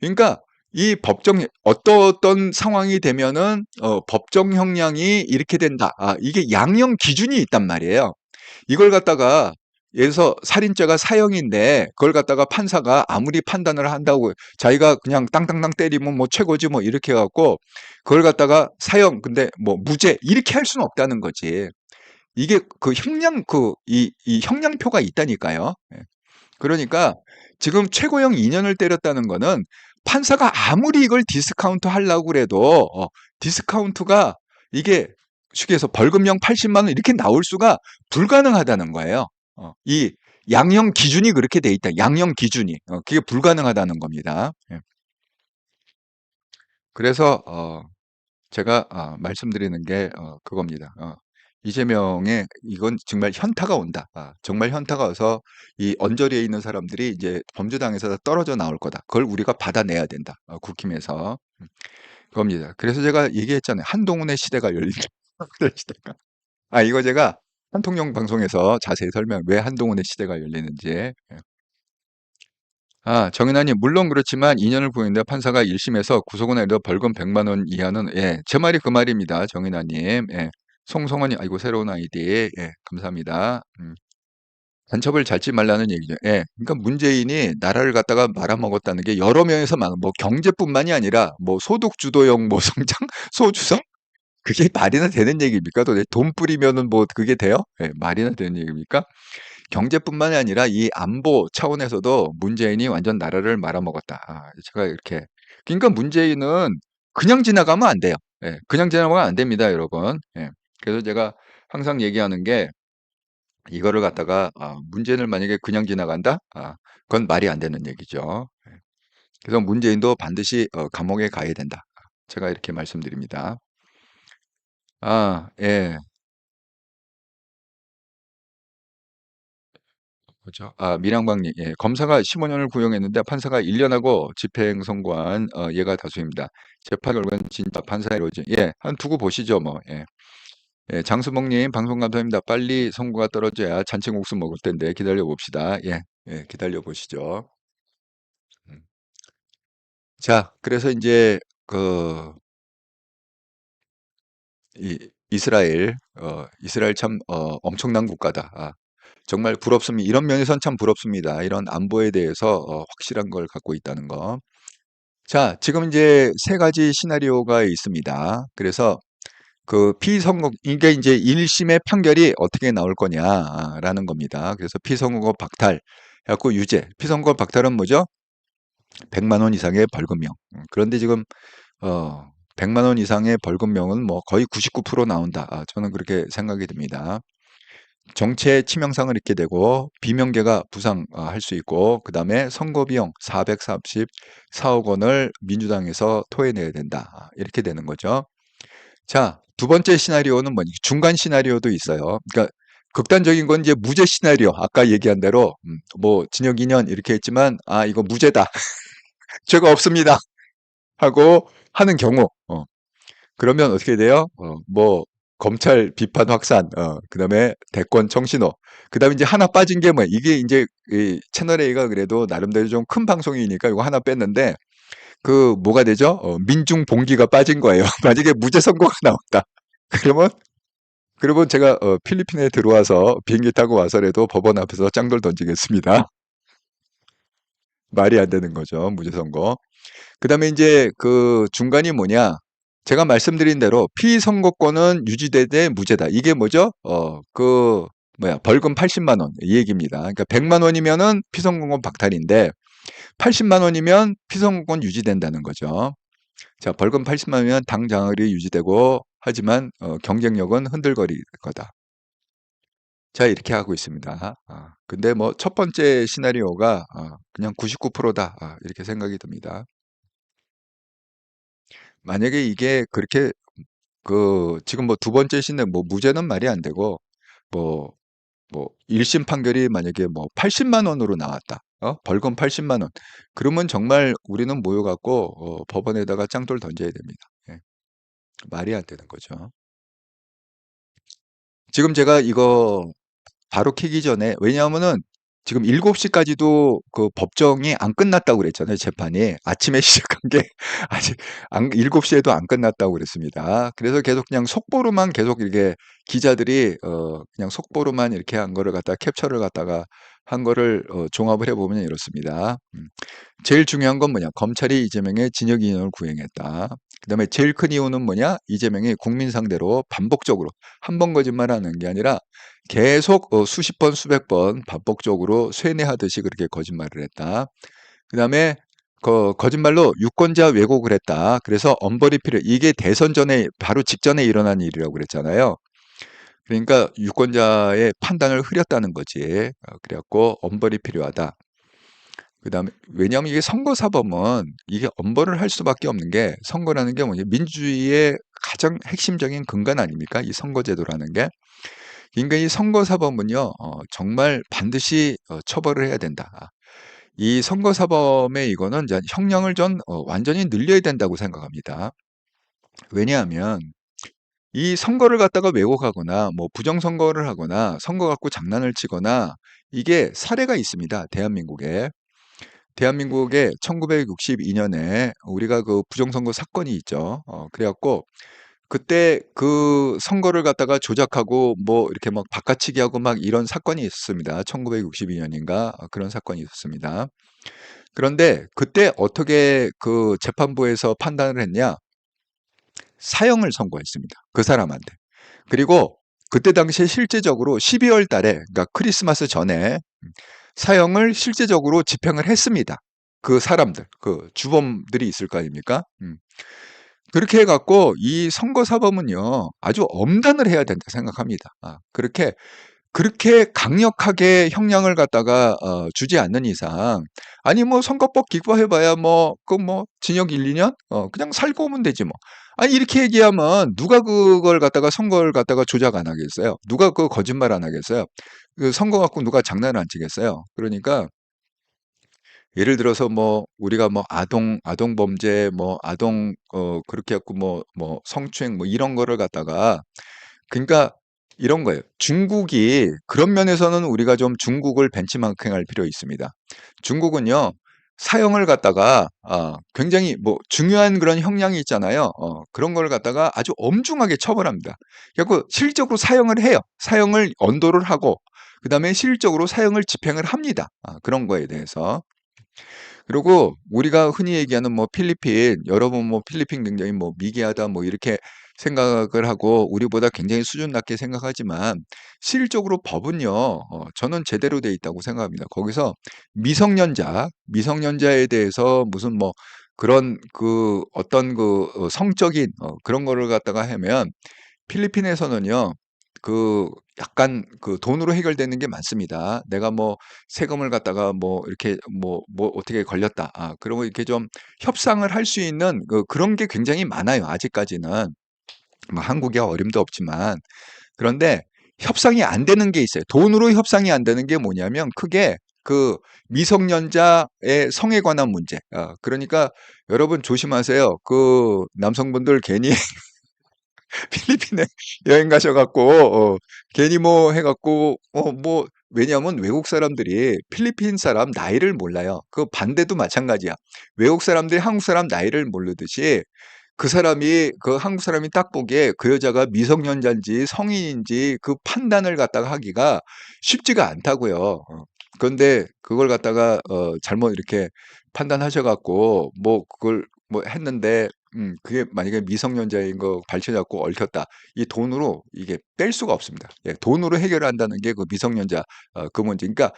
그러니까 이 법정 어떤 상황이 되면은 법정 형량이 이렇게 된다. 이게 양형 기준이 있단 말이에요. 이걸 갖다가 예를 들어서 살인죄가 사형인데 그걸 갖다가 판사가 아무리 판단을 한다고 자기가 그냥 땅땅땅 때리면 뭐 최고지 뭐 이렇게 해갖고 그걸 갖다가 사형 근데 뭐 무죄 이렇게 할 수는 없다는 거지. 이게 그 형량 이 형량표가 있다니까요. 예. 그러니까 지금 최고형 2년을 때렸다는 거는 판사가 아무리 이걸 디스카운트 하려고 그래도 디스카운트가 이게 쉽게 해서 벌금형 80만 원 이렇게 나올 수가 불가능하다는 거예요. 이 양형 기준이 그렇게 돼 있다. 양형 기준이. 그게 불가능하다는 겁니다. 예. 그래서 제가 말씀드리는 게 그겁니다. 이재명의 이건 정말 현타가 온다. 정말 현타가 와서 이 언저리에 있는 사람들이 이제 범죄당에서 떨어져 나올 거다. 그걸 우리가 받아내야 된다. 국힘에서. 그겁니다. 그래서 제가 얘기했잖아요. 한동훈의 시대가 열린다. 그런 시대가. 이거 제가 한통령 방송에서 자세히 설명, 왜 한동훈의 시대가 열리는지. 예. 정인아님, 물론 그렇지만 2년을 구형인데 판사가 1심에서 구속은 해도 벌금 100만 원 이하는, 예, 제 말이 그 말입니다. 정인아님. 예. 송성원님, 아이고, 새로운 아이디. 예, 감사합니다. 간첩을 잡지 말라는 얘기죠. 예. 그러니까 문재인이 나라를 갖다가 말아먹었다는 게 여러 면에서 뭐 경제뿐만이 아니라 뭐 소득주도형 뭐 성장, 소주성? 그게 말이나 되는 얘기입니까? 도대체 돈 뿌리면은 뭐 그게 돼요? 예, 말이나 되는 얘기입니까? 경제뿐만이 아니라 이 안보 차원에서도 문재인이 완전 나라를 말아먹었다. 제가 이렇게. 그러니까 문재인은 그냥 지나가면 안 돼요. 예, 그냥 지나가면 안 됩니다, 여러분. 예. 그래서 제가 항상 얘기하는 게 이거를 갖다가 문재인을 만약에 그냥 지나간다? 그건 말이 안 되는 얘기죠. 예. 그래서 문재인도 반드시 감옥에 가야 된다. 제가 이렇게 말씀드립니다. 예. 그렇죠. 밀양방님, 예. 검사가 15년을 구형했는데 판사가 1년하고 집행 선고한 예가 다수입니다. 재판 결과는 진짜 판사의 로지. 예, 한 두고 보시죠, 뭐. 예. 예, 장수봉님, 방송 감사합니다. 빨리 선고가 떨어져야 잔치국수 먹을 텐데 기다려 봅시다. 예, 예, 기다려 보시죠. 음. 자, 그래서 이제 그 이스라엘 참 엄청난 국가다. 정말 부럽습니다. 이런 면에선 참 부럽습니다. 이런 안보에 대해서 확실한 걸 갖고 있다는 거. 자, 지금 이제 세 가지 시나리오가 있습니다. 그래서 그 피선거 이게 이제 1심의 판결이 어떻게 나올 거냐라는 겁니다. 그래서 피선거 박탈 해갖고 유죄. 피선거 박탈은 뭐죠? 100만 원 이상의 벌금형. 그런데 지금 100만 원 이상의 벌금형은 뭐 거의 99% 나온다. 저는 그렇게 생각이 듭니다. 정체 치명상을 입게 되고 비명계가 부상할 수 있고 그다음에 선거비용 434억 원을 민주당에서 토해내야 된다. 이렇게 되는 거죠. 자, 두 번째 시나리오는 뭐니? 중간 시나리오도 있어요. 그러니까 극단적인 건 이제 무죄 시나리오. 아까 얘기한 대로 뭐 징역 2년 이렇게 했지만 이거 무죄다. 죄가 없습니다. 하고 하는 경우 그러면 어떻게 돼요? 뭐 검찰 비판 확산, 그다음에 대권 청신호, 그다음에 이제 하나 빠진 게 뭐야? 이게 이제 이 채널 A가 그래도 나름대로 좀 큰 방송이니까 이거 하나 뺐는데 그 뭐가 되죠? 민중 봉기가 빠진 거예요. 만약에 무죄 선고가 나온다. 그러면 제가 필리핀에 들어와서 비행기 타고 와서라도 법원 앞에서 짱돌 던지겠습니다. 말이 안 되는 거죠. 무죄 선고. 그다음에 이제 그 중간이 뭐냐? 제가 말씀드린 대로 피선거권은 유지되되 무죄다. 이게 뭐죠? 그 뭐야? 벌금 80만 원 이 얘기입니다. 그러니까 100만 원이면은 피선거권 박탈인데 80만 원이면 피선거권 유지된다는 거죠. 자, 벌금 80만 원이면 당 장악이 유지되고 하지만 경쟁력은 흔들거릴 거다. 자, 이렇게 하고 있습니다. 근데 뭐 첫 번째 시나리오가 그냥 99%다. 이렇게 생각이 듭니다. 만약에 이게 그렇게 지금 뭐 두 번째 시는 뭐 무죄는 말이 안 되고 뭐 1심 판결이 만약에 뭐 80만 원으로 나왔다. 벌금 80만 원. 그러면 정말 우리는 모여갖고 법원에다가 짱돌 던져야 됩니다. 예, 말이 안 되는 거죠. 지금 제가 이거 바로 키기 전에 왜냐하면은 지금 7시까지도 그 법정이 안 끝났다고 그랬잖아요. 재판이 아침에 시작한 게 아직 7시에도 안 끝났다고 그랬습니다. 그래서 계속 그냥 속보로만 계속 이렇게 기자들이 그냥 속보로만 이렇게 한 거를 갖다가 캡처를 갖다가 한 거를 종합을 해보면 이렇습니다. 제일 중요한 건 뭐냐? 검찰이 이재명의 징역 2년을 구형했다. 그다음에 제일 큰 이유는 뭐냐? 이재명이 국민 상대로 반복적으로 한 번 거짓말하는 게 아니라 계속 수십 번, 수백 번 반복적으로 쇠뇌하듯이 그렇게 거짓말을 했다. 그다음에 거짓말로 유권자 왜곡을 했다. 그래서 엄벌이 필요. 이게 대선 전에 바로 직전에 일어난 일이라고 그랬잖아요. 그러니까 유권자의 판단을 흐렸다는 거지. 그래갖고 엄벌이 필요하다. 그다음에 왜냐하면 이게 선거사범은 이게 엄벌을 할 수밖에 없는 게 선거라는 게 뭐냐 민주주의의 가장 핵심적인 근간 아닙니까? 이 선거제도라는 게. 그러니까 이 선거사범은요 정말 반드시 처벌을 해야 된다. 이 선거사범의 이거는 이제 형량을 전 완전히 늘려야 된다고 생각합니다. 왜냐하면 이 선거를 갖다가 왜곡하거나 뭐 부정선거를 하거나 선거 갖고 장난을 치거나 이게 사례가 있습니다. 대한민국에. 대한민국에 1962년에 우리가 그 부정선거 사건이 있죠. 그래갖고 그때 그 선거를 갖다가 조작하고 뭐 이렇게 막 바꿔치기 하고 막 이런 사건이 있었습니다. 1962년인가 그런 사건이 있었습니다. 그런데 그때 어떻게 그 재판부에서 판단을 했냐? 사형을 선고했습니다. 그 사람한테. 그리고 그때 당시에 실제적으로 12월 달에 그러니까 크리스마스 전에 사형을 실제적으로 집행을 했습니다. 그 사람들, 그 주범들이 있을 거 아닙니까? 그렇게 해 갖고 이 선거 사법은요, 아주 엄단을 해야 된다 생각합니다. 그렇게 강력하게 형량을 갖다가 주지 않는 이상, 아니 뭐 선거법 기구화해 봐야 뭐 징역 1-2년 그냥 살고 오면 되지 뭐. 아니 이렇게 얘기하면 누가 그걸 갖다가 선거를 갖다가 조작 안 하겠어요? 누가 그 거짓말 안 하겠어요? 그 선거 갖고 누가 장난을 안 치겠어요? 그러니까 예를 들어서 뭐 우리가 뭐 아동 범죄 뭐 아동 그렇게 해 갖고 뭐 성추행 뭐 이런 거를 갖다가, 그러니까 이런 거예요. 중국이 그런 면에서는 우리가 좀 중국을 벤치마킹할 필요 있습니다. 중국은요, 사형을 갖다가 굉장히 뭐 중요한 그런 형량이 있잖아요. 그런 걸 갖다가 아주 엄중하게 처벌합니다. 그리고 실적으로 사형을 해요. 사형을 언도를 하고 그다음에 실적으로 사형을 집행을 합니다. 그런 거에 대해서. 그리고 우리가 흔히 얘기하는 뭐 필리핀, 여러분 뭐 필리핀 굉장히 뭐 미개하다 뭐 이렇게 생각을 하고 우리보다 굉장히 수준 낮게 생각하지만, 실질적으로 법은요, 저는 제대로 돼 있다고 생각합니다. 거기서 미성년자에 대해서 무슨 뭐 그런 그 어떤 그 성적인 그런 거를 갖다가 하면 필리핀에서는요, 그 약간 그 돈으로 해결되는 게 많습니다. 내가 뭐 세금을 갖다가 뭐 이렇게 뭐 어떻게 걸렸다. 그러면 이렇게 좀 협상을 할 수 있는 그런 게 굉장히 많아요. 아직까지는. 뭐 한국이야 어림도 없지만. 그런데 협상이 안 되는 게 있어요. 돈으로 협상이 안 되는 게 뭐냐면 크게 그 미성년자의 성에 관한 문제. 그러니까 여러분 조심하세요. 그 남성분들 괜히 필리핀에 여행 가셔 갖고 괜히 뭐 해 갖고 뭐 왜냐하면 외국 사람들이 필리핀 사람 나이를 몰라요. 그 반대도 마찬가지야. 외국 사람들이 한국 사람 나이를 모르듯이 그 사람이 그 한국 사람이 딱 보기에 그 여자가 미성년자인지 성인인지 그 판단을 갖다가 하기가 쉽지가 않다고요. 그런데 그걸 갖다가 잘못 이렇게 판단하셔 갖고 뭐 그걸 뭐 했는데 그게 만약에 미성년자인 거 밝혀 갖고 얽혔다. 이 돈으로 이게 뺄 수가 없습니다. 예, 돈으로 해결한다는 게 그 미성년자 그 문제. 그러니까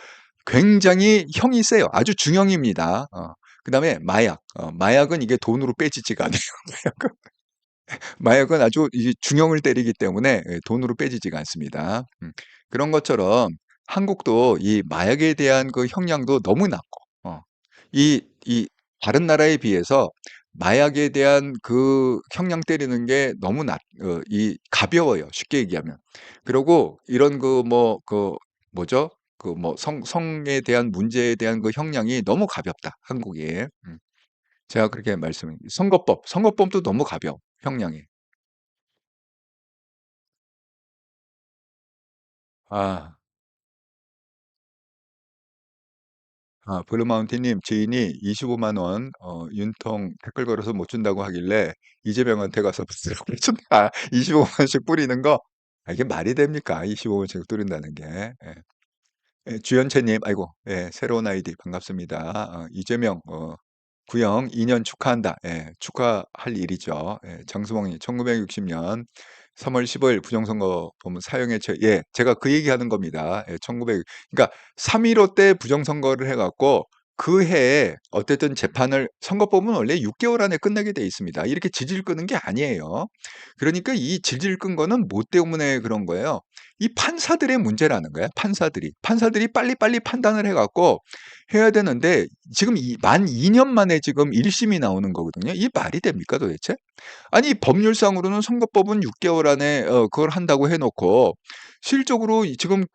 굉장히 형이 세요. 아주 중형입니다. 그다음에 마약은 이게 돈으로 빼지지가 않아요. 마약은 아주 이 중형을 때리기 때문에 돈으로 빼지지가 않습니다. 그런 것처럼 한국도 이 마약에 대한 그 형량도 너무 낮고, 이 다른 나라에 비해서 마약에 대한 그 형량 때리는 게 너무 이 가벼워요. 쉽게 얘기하면. 그리고 이런 뭐죠? 그 뭐 성에 대한 문제에 대한 그 형량이 너무 가볍다. 한국이. 제가 그렇게 선거법도 너무 가벼워. 형량이. 아. 블루마운틴님 지인이 25만 원 윤통 댓글 걸어서 못 준다고 하길래 이재명한테 가서 쓰라고 했습니다. 25만 원씩 뿌리는 거, 이게 말이 됩니까? 25만 원씩 뿌린다는 게. 예. 예, 주연채님, 아이고, 예, 새로운 아이디 반갑습니다. 이재명 구형 2년 축하한다. 예, 축하할 일이죠. 예, 장수봉님, 1960년 3월 15일 부정선거 보면 사형에 예, 제가 그 얘기하는 겁니다. 예, 1900, 그러니까 3.15 때 부정선거를 해갖고 그 해에 어쨌든 선거법은 원래 6개월 안에 끝나게 돼 있습니다. 이렇게 질질 끄는 게 아니에요. 그러니까 이 질질 끈 거는 뭐 때문에 그런 거예요? 이 판사들의 문제라는 거야. 판사들이 빨리빨리 판단을 해갖고 해야 되는데, 지금 만 2년 만에 지금 1심이 나오는 거거든요. 이게 말이 됩니까 도대체? 아니 법률상으로는 선거법은 6개월 안에 그걸 한다고 해놓고 실적으로 지금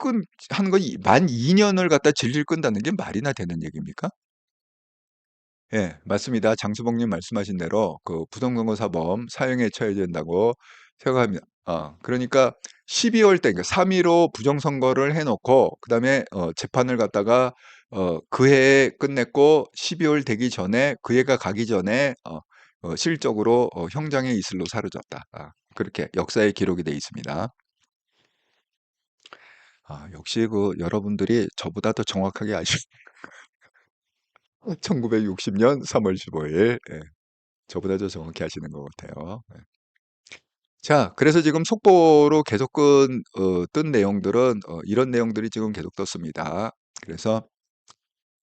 하는 거만 2년을 갖다 질질 끈다는 게 말이나 되는 얘기입니까? 예, 맞습니다. 장수봉님 말씀하신 대로 그 부정선거 사범 사형에 처해야 된다고 생각합니다. 그러니까 12월 때, 그러니까 3.15 부정선거를 해놓고 그다음에 재판을 갖다가 그 해에 끝냈고 12월 되기 전에 그 해가 가기 전에 실적으로 형장의 이슬로 사라졌다. 그렇게 역사에 기록이 돼 있습니다. 역시 그 여러분들이 저보다 더 정확하게 아시 1960년 3월 15일. 예. 저보다 더 정확히 아시는 것 같아요. 네. 자, 그래서 지금 속보로 계속 뜬 내용들은 이런 내용들이 지금 계속 떴습니다. 그래서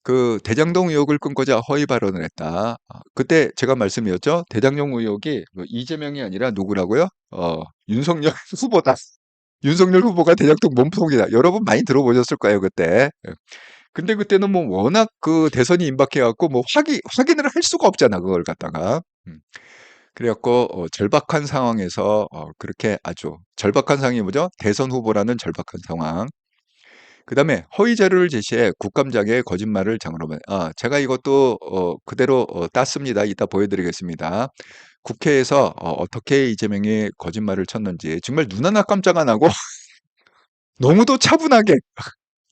그 대장동 의혹을 끊고자 허위 발언을 했다. 그때 제가 말씀드렸죠. 대장동 의혹이 뭐 이재명이 아니라 누구라고요? 윤석열 후보다. 윤석열 후보가 대장동 몸통이다. 여러분 많이 들어보셨을 거예요, 그때. 예. 근데 그때는 뭐 워낙 그 대선이 임박해갖고 뭐 확인을 할 수가 없잖아, 그걸 갖다가. 그래갖고 절박한 상황에서 그렇게 아주 절박한 상황이 뭐죠? 대선 후보라는 절박한 상황. 그다음에 허위 자료를 제시해 국감장에 거짓말을 장로면 제가 이것도 그대로 땄습니다. 이따 보여드리겠습니다. 국회에서 어떻게 이재명이 거짓말을 쳤는지 정말 눈 하나 깜짝 안 하고 너무도 차분하게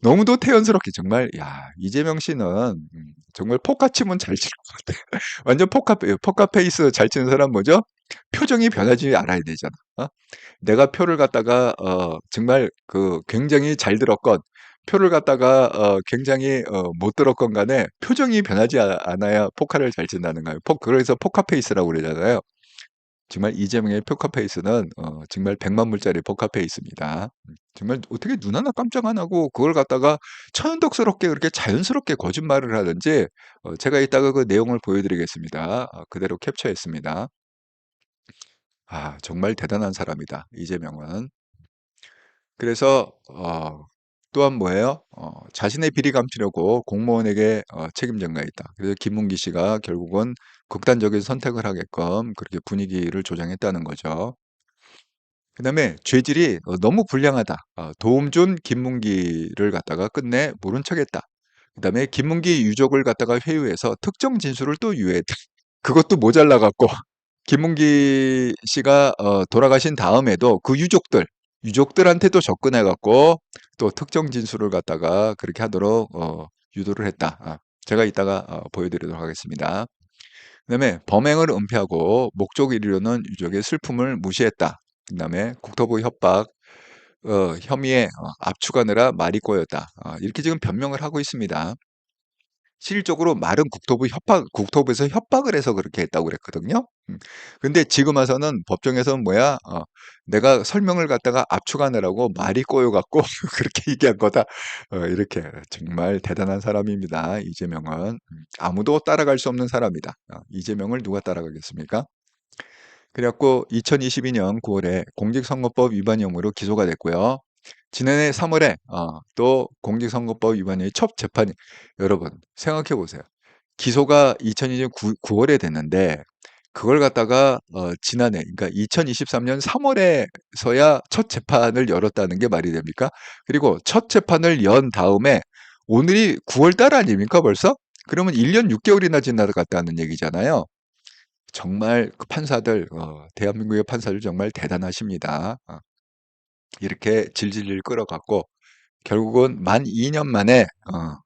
너무도 태연스럽게 정말 야 이재명 씨는 정말 포카 치면 잘 칠 것 같아. 완전 포카 페이스 잘 치는 사람 뭐죠? 표정이 변하지 않아야 되잖아. 내가 표를 갖다가 정말 그 굉장히 잘 들었건 표를 갖다가 굉장히 못 들었건 간에 표정이 변하지 않아야 포카를 잘 친다는 거예요. 그래서 포카 페이스라고 그러잖아요. 정말 이재명의 포카페이스는 정말 100만 불짜리 포카페이스입니다. 정말 어떻게 눈 하나 깜짝 안 하고 그걸 갖다가 천연덕스럽게 그렇게 자연스럽게 거짓말을 하든지 제가 이따가 그 내용을 보여드리겠습니다. 그대로 캡처했습니다. 정말 대단한 사람이다. 이재명은. 그래서 또한 뭐예요? 자신의 비리 감추려고 공무원에게 책임 전가했다. 그래서 김문기 씨가 결국은 극단적인 선택을 하게끔 그렇게 분위기를 조장했다는 거죠. 그다음에 죄질이 너무 불량하다. 도움 준 김문기를 갖다가 끝내 모른 척했다. 그다음에 김문기 유족을 갖다가 회유해서 특정 진술을 또 유해했다. 그것도 모자라 갖고 김문기 씨가 돌아가신 다음에도 그 유족들한테도 접근해 갖고 또 특정 진술을 갖다가 그렇게 하도록 유도를 했다. 제가 이따가 보여드리도록 하겠습니다. 그다음에 범행을 은폐하고 목적 이루려는 유족의 슬픔을 무시했다. 그다음에 국토부 협박 혐의에 압축하느라 말이 꼬였다. 이렇게 지금 변명을 하고 있습니다. 실질적으로 말은 국토부에서 협박을 해서 그렇게 했다고 그랬거든요. 근데 지금 와서는 법정에서는 뭐야? 내가 설명을 갖다가 압축하느라고 말이 꼬여갖고 그렇게 얘기한 거다. 이렇게 정말 대단한 사람입니다. 이재명은 아무도 따라갈 수 없는 사람이다. 이재명을 누가 따라가겠습니까? 그래갖고 2022년 9월에 공직선거법 위반 혐의로 기소가 됐고요. 지난해 3월에 또 공직선거법 위반의 첫 재판이 여러분 생각해 보세요. 기소가 2022년 9월에 됐는데 그걸 갖다가 지난해 그러니까 2023년 3월에서야 첫 재판을 열었다는 게 말이 됩니까? 그리고 첫 재판을 연 다음에 오늘이 9월 달 아닙니까 벌써? 그러면 1년 6개월이나 지나갔다는 얘기잖아요. 정말 그 판사들 대한민국의 판사들 정말 대단하십니다. 이렇게 질질 끌어갔고 결국은 만 2년 만에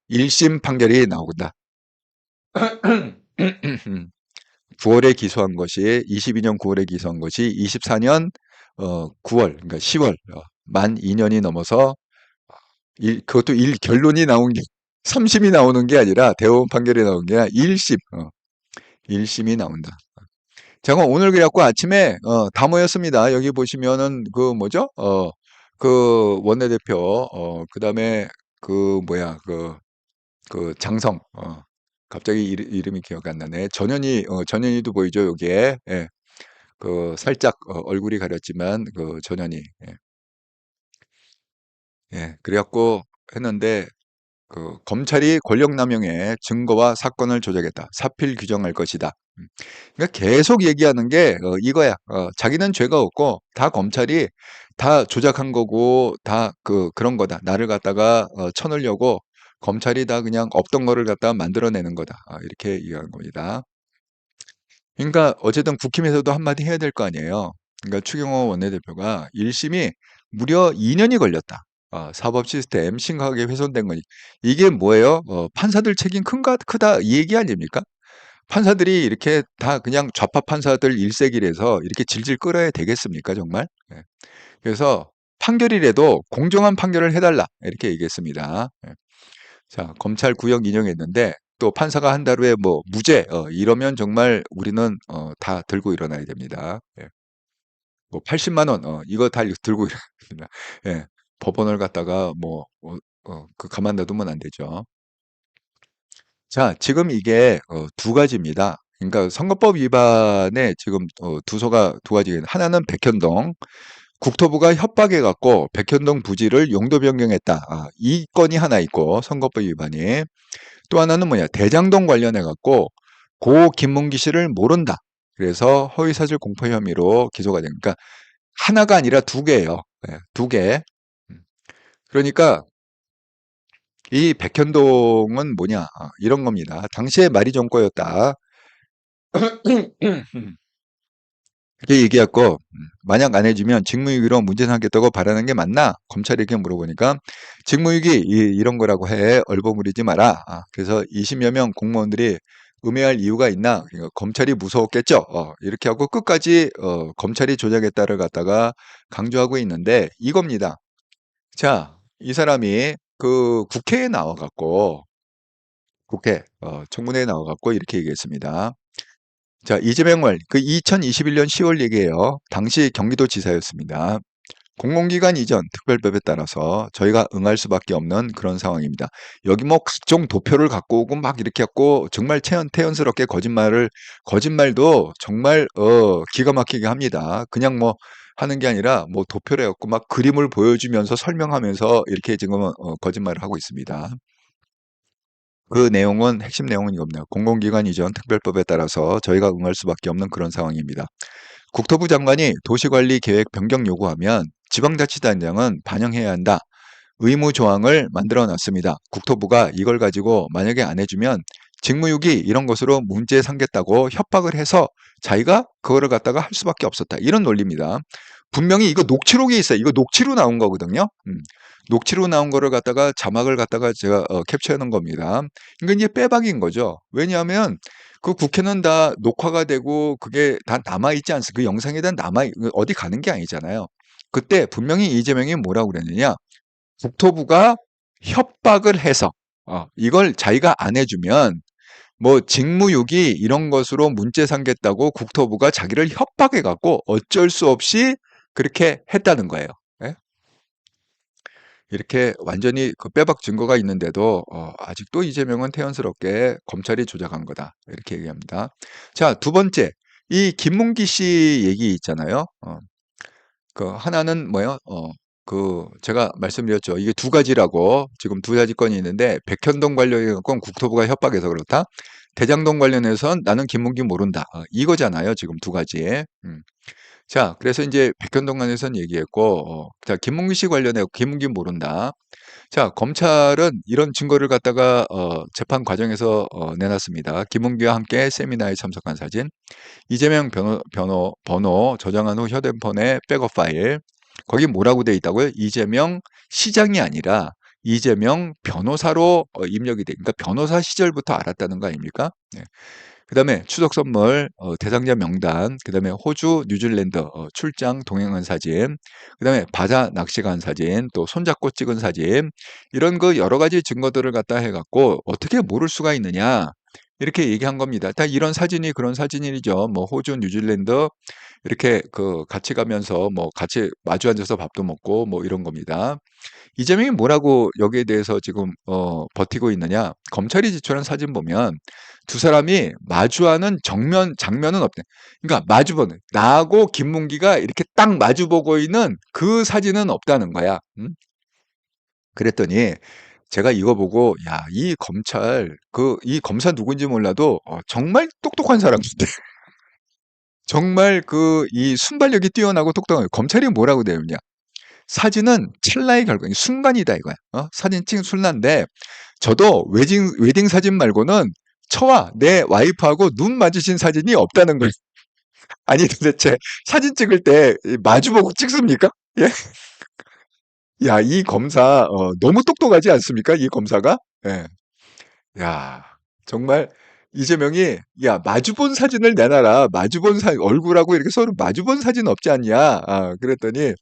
1심 판결이 나온다. 9월에 기소한 것이 22년 9월에 기소한 것이 24년 9월 그러니까 10월 만 2년이 넘어서 그것도 결론이 나온 게 3심이 나오는 게 아니라 대법원 판결이 나온 게 아니라 1심이 나온다. 제가 오늘 그래갖고 아침에 다 모였습니다. 여기 보시면은 그 뭐죠? 그 원내대표 그다음에 그 뭐야 그 장성 갑자기 이름이 기억 안 나네. 전현희도 보이죠 여기에. 예. 그 살짝 얼굴이 가렸지만 그 전현희. 예. 예. 그래갖고 했는데 그 검찰이 권력남용의 증거와 사건을 조작했다. 사필 규정할 것이다. 그러니까 계속 얘기하는 게 이거야. 자기는 죄가 없고 다 검찰이 다 조작한 거고 다 그런 거다. 나를 갖다가 쳐넣으려고 검찰이 다 그냥 없던 거를 갖다가 만들어내는 거다. 이렇게 얘기하는 겁니다. 그러니까 어쨌든 국힘에서도 한마디 해야 될 거 아니에요. 그러니까 추경호 원내대표가 1심이 무려 2년이 걸렸다. 사법 시스템 심각하게 훼손된 거니. 이게 뭐예요? 판사들 책임 크다 이 얘기 아닙니까? 판사들이 이렇게 다 그냥 좌파 판사들 일색이라서 이렇게 질질 끌어야 되겠습니까, 정말? 예. 그래서 판결이라도 공정한 판결을 해달라 이렇게 얘기했습니다. 예. 자, 검찰 구형 인용했는데 또 판사가 한 달 후에 뭐 무죄 이러면 정말 우리는 다 들고 일어나야 됩니다. 예. 뭐 80만 원 이거 다 들고 일어나야 됩니다. 예. 법원을 갖다가 뭐 그 가만 놔두면 안 되죠. 자, 지금 이게 두 가지입니다. 그러니까 선거법 위반에 지금 두소가 두 가지. 하나는 백현동 국토부가 협박해 갖고 백현동 부지를 용도 변경했다. 이 건이 하나 있고 선거법 위반이. 또 하나는 뭐냐? 대장동 관련해 갖고 고 김문기 씨를 모른다. 그래서 허위사실 공표 혐의로 기소가 되니까 하나가 아니라 두 개예요. 네, 두 개. 음. 그러니까 이 백현동은 뭐냐? 이런 겁니다. 당시에 말이 좀 꼬였다. 이렇게 얘기했고, 만약 안 해주면 직무유기로 문제 삼겠다고 바라는 게 맞나? 검찰이 이렇게 물어보니까 직무유기 이런 거라고 해. 얼버무리지 마라. 그래서 20여 명 공무원들이 음해할 이유가 있나? 그러니까 검찰이 무서웠겠죠. 이렇게 하고 끝까지 검찰이 조작했다를 갖다가 강조하고 있는데 이겁니다. 자, 이 사람이 그 국회에 나와갖고 국회 청문회에 나와갖고 이렇게 얘기했습니다. 자, 이재명 그 2021년 10월 얘기예요. 당시 경기도지사였습니다. 공공기관 이전 특별법에 따라서 저희가 응할 수밖에 없는 그런 상황입니다. 여기 뭐 각종 도표를 갖고 오고 막 이렇게 갖고 정말 태연스럽게 거짓말도 정말 기가 막히게 합니다. 그냥 뭐 하는 게 아니라 뭐 도표를 갖고 막 그림을 보여주면서 설명하면서 이렇게 지금 거짓말을 하고 있습니다. 그 내용은 핵심 내용은 이겁니다. 공공기관 이전 특별법에 따라서 저희가 응할 수밖에 없는 그런 상황입니다. 국토부 장관이 도시관리 계획 변경 요구하면 지방자치단장은 반영해야 한다. 의무 조항을 만들어 놨습니다. 국토부가 이걸 가지고 만약에 안 해주면 직무유기 이런 것으로 문제 삼겠다고 협박을 해서 자기가 그거를 갖다가 할 수밖에 없었다. 이런 논리입니다. 분명히 이거 녹취록에 있어요. 이거 녹취로 나온 거거든요. 녹취로 나온 거를 갖다가 자막을 갖다가 제가 캡처해 놓은 겁니다. 이건 이제 빼박인 거죠. 왜냐하면 그 국회는 다 녹화가 되고 그게 다 남아있지 않습니까? 그 영상에 다 어디 가는 게 아니잖아요. 그때 분명히 이재명이 뭐라고 그랬느냐. 국토부가 협박을 해서 이걸 자기가 안 해주면 뭐 직무유기 이런 것으로 문제 삼겠다고 국토부가 자기를 협박해 갖고 어쩔 수 없이 그렇게 했다는 거예요. 예? 이렇게 완전히 그 빼박 증거가 있는데도 아직도 이재명은 태연스럽게 검찰이 조작한 거다. 이렇게 얘기합니다. 자, 두 번째. 이 김문기 씨 얘기 있잖아요. 그 하나는 뭐요? 그 제가 말씀드렸죠. 이게 두 가지라고 지금 두 가지 건이 있는데 백현동 관련해 건 국토부가 협박해서 그렇다. 대장동 관련해선 나는 김문기 모른다. 이거잖아요. 지금 두 가지. 자, 그래서 이제 백현동 관련해서는 얘기했고, 자, 김문기 씨 관련해 김문기 모른다. 자, 검찰은 이런 증거를 갖다가 재판 과정에서 내놨습니다. 김문기와 함께 세미나에 참석한 사진, 이재명 번호 저장한 후 휴대폰의 백업 파일. 거기 뭐라고 돼 있다고요? 이재명 시장이 아니라 이재명 변호사로 입력이 돼. 그러니까 변호사 시절부터 알았다는 거 아닙니까? 네. 그다음에 추석 선물 대상자 명단, 그다음에 호주, 뉴질랜드 출장 동행한 사진, 그다음에 바다 낚시 간 사진, 또 손잡고 찍은 사진, 이런 그 여러 가지 증거들을 갖다 해갖고 어떻게 모를 수가 있느냐 이렇게 얘기한 겁니다. 다 이런 사진이 그런 사진이죠. 뭐 호주, 뉴질랜드 이렇게 그 같이 가면서 뭐 같이 마주 앉아서 밥도 먹고 뭐 이런 겁니다. 이재명이 뭐라고 여기에 대해서 지금 버티고 있느냐? 검찰이 제출한 사진 보면 두 사람이 마주하는 장면은 없대. 그러니까 마주보는 나하고 김문기가 이렇게 딱 마주보고 있는 그 사진은 없다는 거야. 그랬더니 제가 이거 보고 야, 이 검사 누군지 몰라도 정말 똑똑한 사람인데 정말 그 이 순발력이 뛰어나고 똑똑해요. 검찰이 뭐라고 되어 있냐? 사진은 찰나의 결과, 순간이다 이거야. 사진 찍은 순간인데 저도 웨딩 사진 말고는 저와 내 와이프하고 눈 마주친 사진이 없다는 거예요. 아니 도대체 사진 찍을 때 마주보고 찍습니까? 예? 야, 이 검사 너무 똑똑하지 않습니까? 이 검사가? 예. 야, 정말 이재명이 야, 마주본 사진을 내놔라. 마주본 얼굴하고 이렇게 서로 마주본 사진 없지 않냐? 그랬더니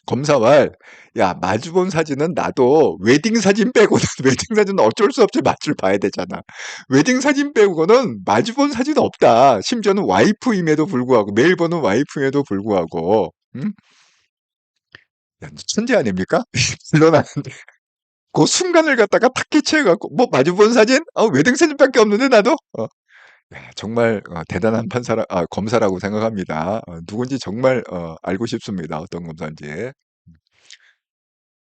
검사 말, 야, 마주본 사진은 나도 웨딩 사진 빼고는 웨딩 사진은 어쩔 수 없이 맛을 봐야 되잖아. 웨딩 사진 빼고는 마주본 사진 없다. 심지어는 와이프임에도 불구하고 매일 보는 와이프임에도 불구하고, 응? 야, 천재 아닙니까? 물론 그 순간을 갖다가 탁 캐치해 갖고 뭐 마주본 사진? 웨딩 사진밖에 없는데 나도? 야 정말 대단한 판사라 검사라고 생각합니다. 누군지 정말 알고 싶습니다, 어떤 검사인지.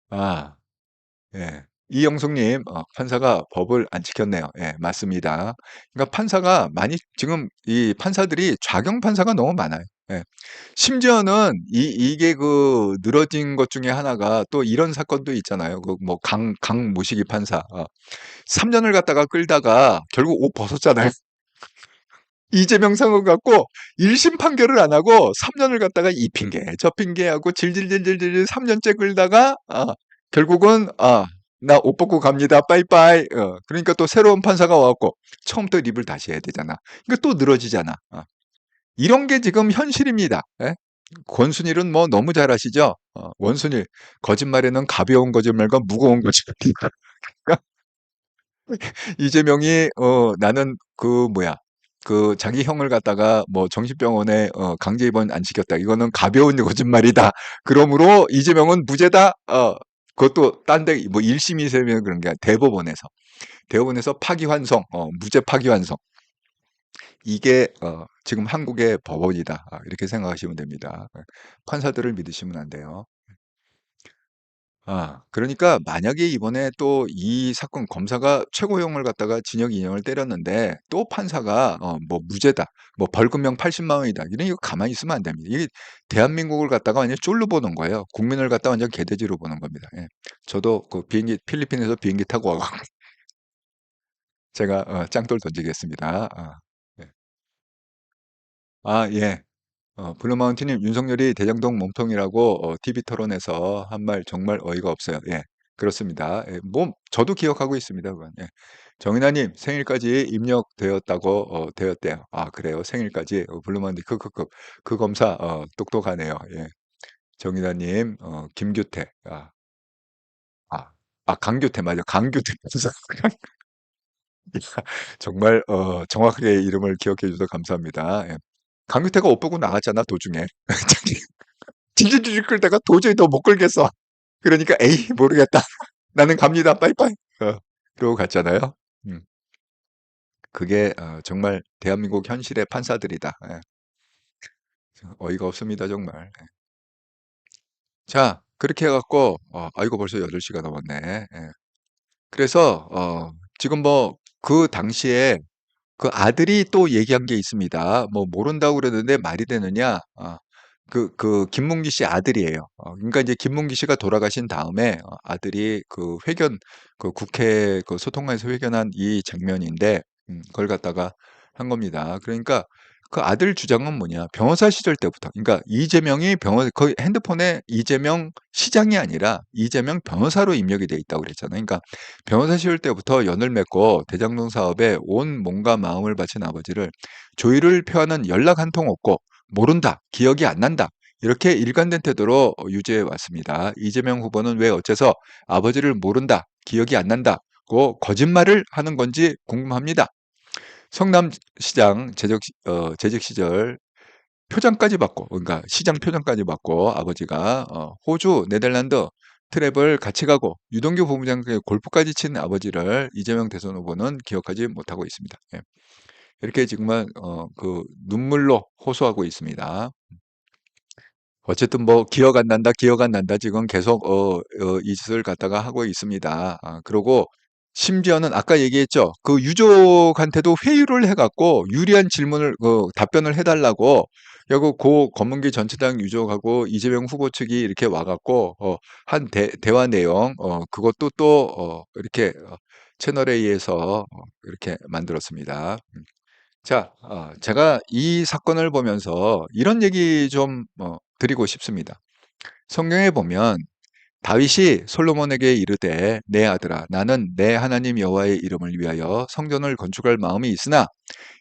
아 예. 이영숙 님 "판사가 법을 안 지켰네요." 예 맞습니다. 그러니까 판사가 많이 지금 이 판사들이 좌경 판사가 너무 많아요. 예. 심지어는 이게 늘어진 것 중에 하나가 또 이런 사건도 있잖아요. 그 뭐 강 모시기 판사 3 년을 갖다가 끌다가 결국 옷 벗었잖아요. 이재명 상원 갖고 1심 판결을 안 하고 3 년을 갖다가 이 핑계 저 핑계하고 질질질질질 3 년째 끌다가 결국은 "나 옷 벗고 갑니다. 빠이빠이." 그러니까 또 새로운 판사가 와 갖고 처음부터 립을 다시 해야 되잖아. 그러니까 또 늘어지잖아. 이런 게 지금 현실입니다. 예. 권순일은 뭐 너무 잘 아시죠? 원순일 "거짓말에는 가벼운 거짓말과 무거운 거짓말이 있다." 이재명이 나는 자기 형을 갖다가 뭐 정신병원에 강제 입원 안 시켰다. 이거는 가벼운 거짓말이다. 그러므로 이재명은 무죄다. 그것도 딴데 뭐 1 심, 2 심이면 그런 게 아니라 대법원에서 파기환송, 무죄 파기환송. 이게 지금 한국의 법원이다. 이렇게 생각하시면 됩니다. 판사들을 믿으시면 안 돼요. 그러니까 만약에 이번에 또 이 사건 검사가 최고형을 갖다가 징역 2 년을 때렸는데 또 판사가 뭐 "무죄다." 뭐 "벌금형 80만 원이다." 이런 이거 가만히 있으면 안 됩니다. 이게 대한민국을 갖다가 완전 쫄로 보는 거예요. 국민을 갖다가 완전 개돼지로 보는 겁니다. 예. 저도 그 비행기 필리핀에서 비행기 타고 와 갖고 제가 짱돌 던지겠습니다. 네. 예. 블루마운틴님 윤석열이 대장동 몸통이라고 TV 토론에서 한 말 정말 어이가 없어요. 예. 그렇습니다. 예. 뭐 저도 기억하고 있습니다 그건. 예. 정인아님 생일까지 입력되었다고 되었대요. 그래요? 생일까지? 블루마운틴 크크크. 그 검사 똑똑하네요. 예. 정인아님 김규태 아 강규태 맞아. 강규태 검사. 정말 정확하게 이름을 기억해 주셔서 감사합니다. 예. 강규태가 옷 벗고 나갔잖아 도중에. 자기 질질질 끌다가 도저히 더 못 끌겠어. 그러니까 "에이 모르겠다. 나는 갑니다. 빠이빠이." 그러고 갔잖아요. 음. 그게 정말 대한민국 현실의 판사들이다. 예. 어이가 없습니다 정말. 예. 자 그렇게 해 갖고 아이고 벌써 8 시가 넘었네. 예. 그래서 지금 뭐 그 당시에 그 아들이 또 얘기한 게 있습니다. 뭐 모른다고 그러는데 말이 되느냐. 김문기 씨 아들이에요. 그러니까 이제 김문기 씨가 돌아가신 다음에 아들이 국회 소통관에서 회견한 이 장면인데 그걸 갖다가 한 겁니다. 그러니까 그 아들 주장은 뭐냐. 변호사 시절 때부터 그러니까 이재명이 거기 핸드폰에 이재명 시장이 아니라 이재명 변호사로 입력이 돼 있다고 그랬잖아요. 그러니까 변호사 시절 때부터 연을 맺고 대장동 사업에 온 몸과 마음을 바친 아버지를 조의를 표하는 연락 한 통 없고 모른다. 기억이 안 난다. 이렇게 일관된 태도로 유지해 왔습니다. 이재명 후보는 왜 어째서 아버지를 모른다. 기억이 안 난다고 거짓말을 하는 건지 궁금합니다. 성남시장 재직 시절 표창까지 받고 그러니까 시장 표창까지 받고 아버지가 호주, 네덜란드 트랩을 같이 가고 유동규 본부장께 골프까지 친 아버지를 이재명 대선 후보는 기억하지 못하고 있습니다. 예. 이렇게 지금은 눈물로 호소하고 있습니다. 어쨌든 뭐 "기억 안 난다, 기억 안 난다." 지금 계속 이 짓을 갖다가 하고 있습니다. 그러고 심지어는 아까 얘기했죠. 그 유족한테도 회유를 해 갖고 유리한 질문을 답변을 해 달라고 그리고 고 검문기 전체당 유족하고 이재명 후보 측이 이렇게 와 갖고 한 대화 내용 그것도 또 이렇게 채널 A에서 이렇게 만들었습니다. 자 제가 이 사건을 보면서 이런 얘기 좀 드리고 싶습니다. 성경에 보면 다윗이 솔로몬에게 이르되 "내 아들아 나는 내 하나님 여호와의 이름을 위하여 성전을 건축할 마음이 있으나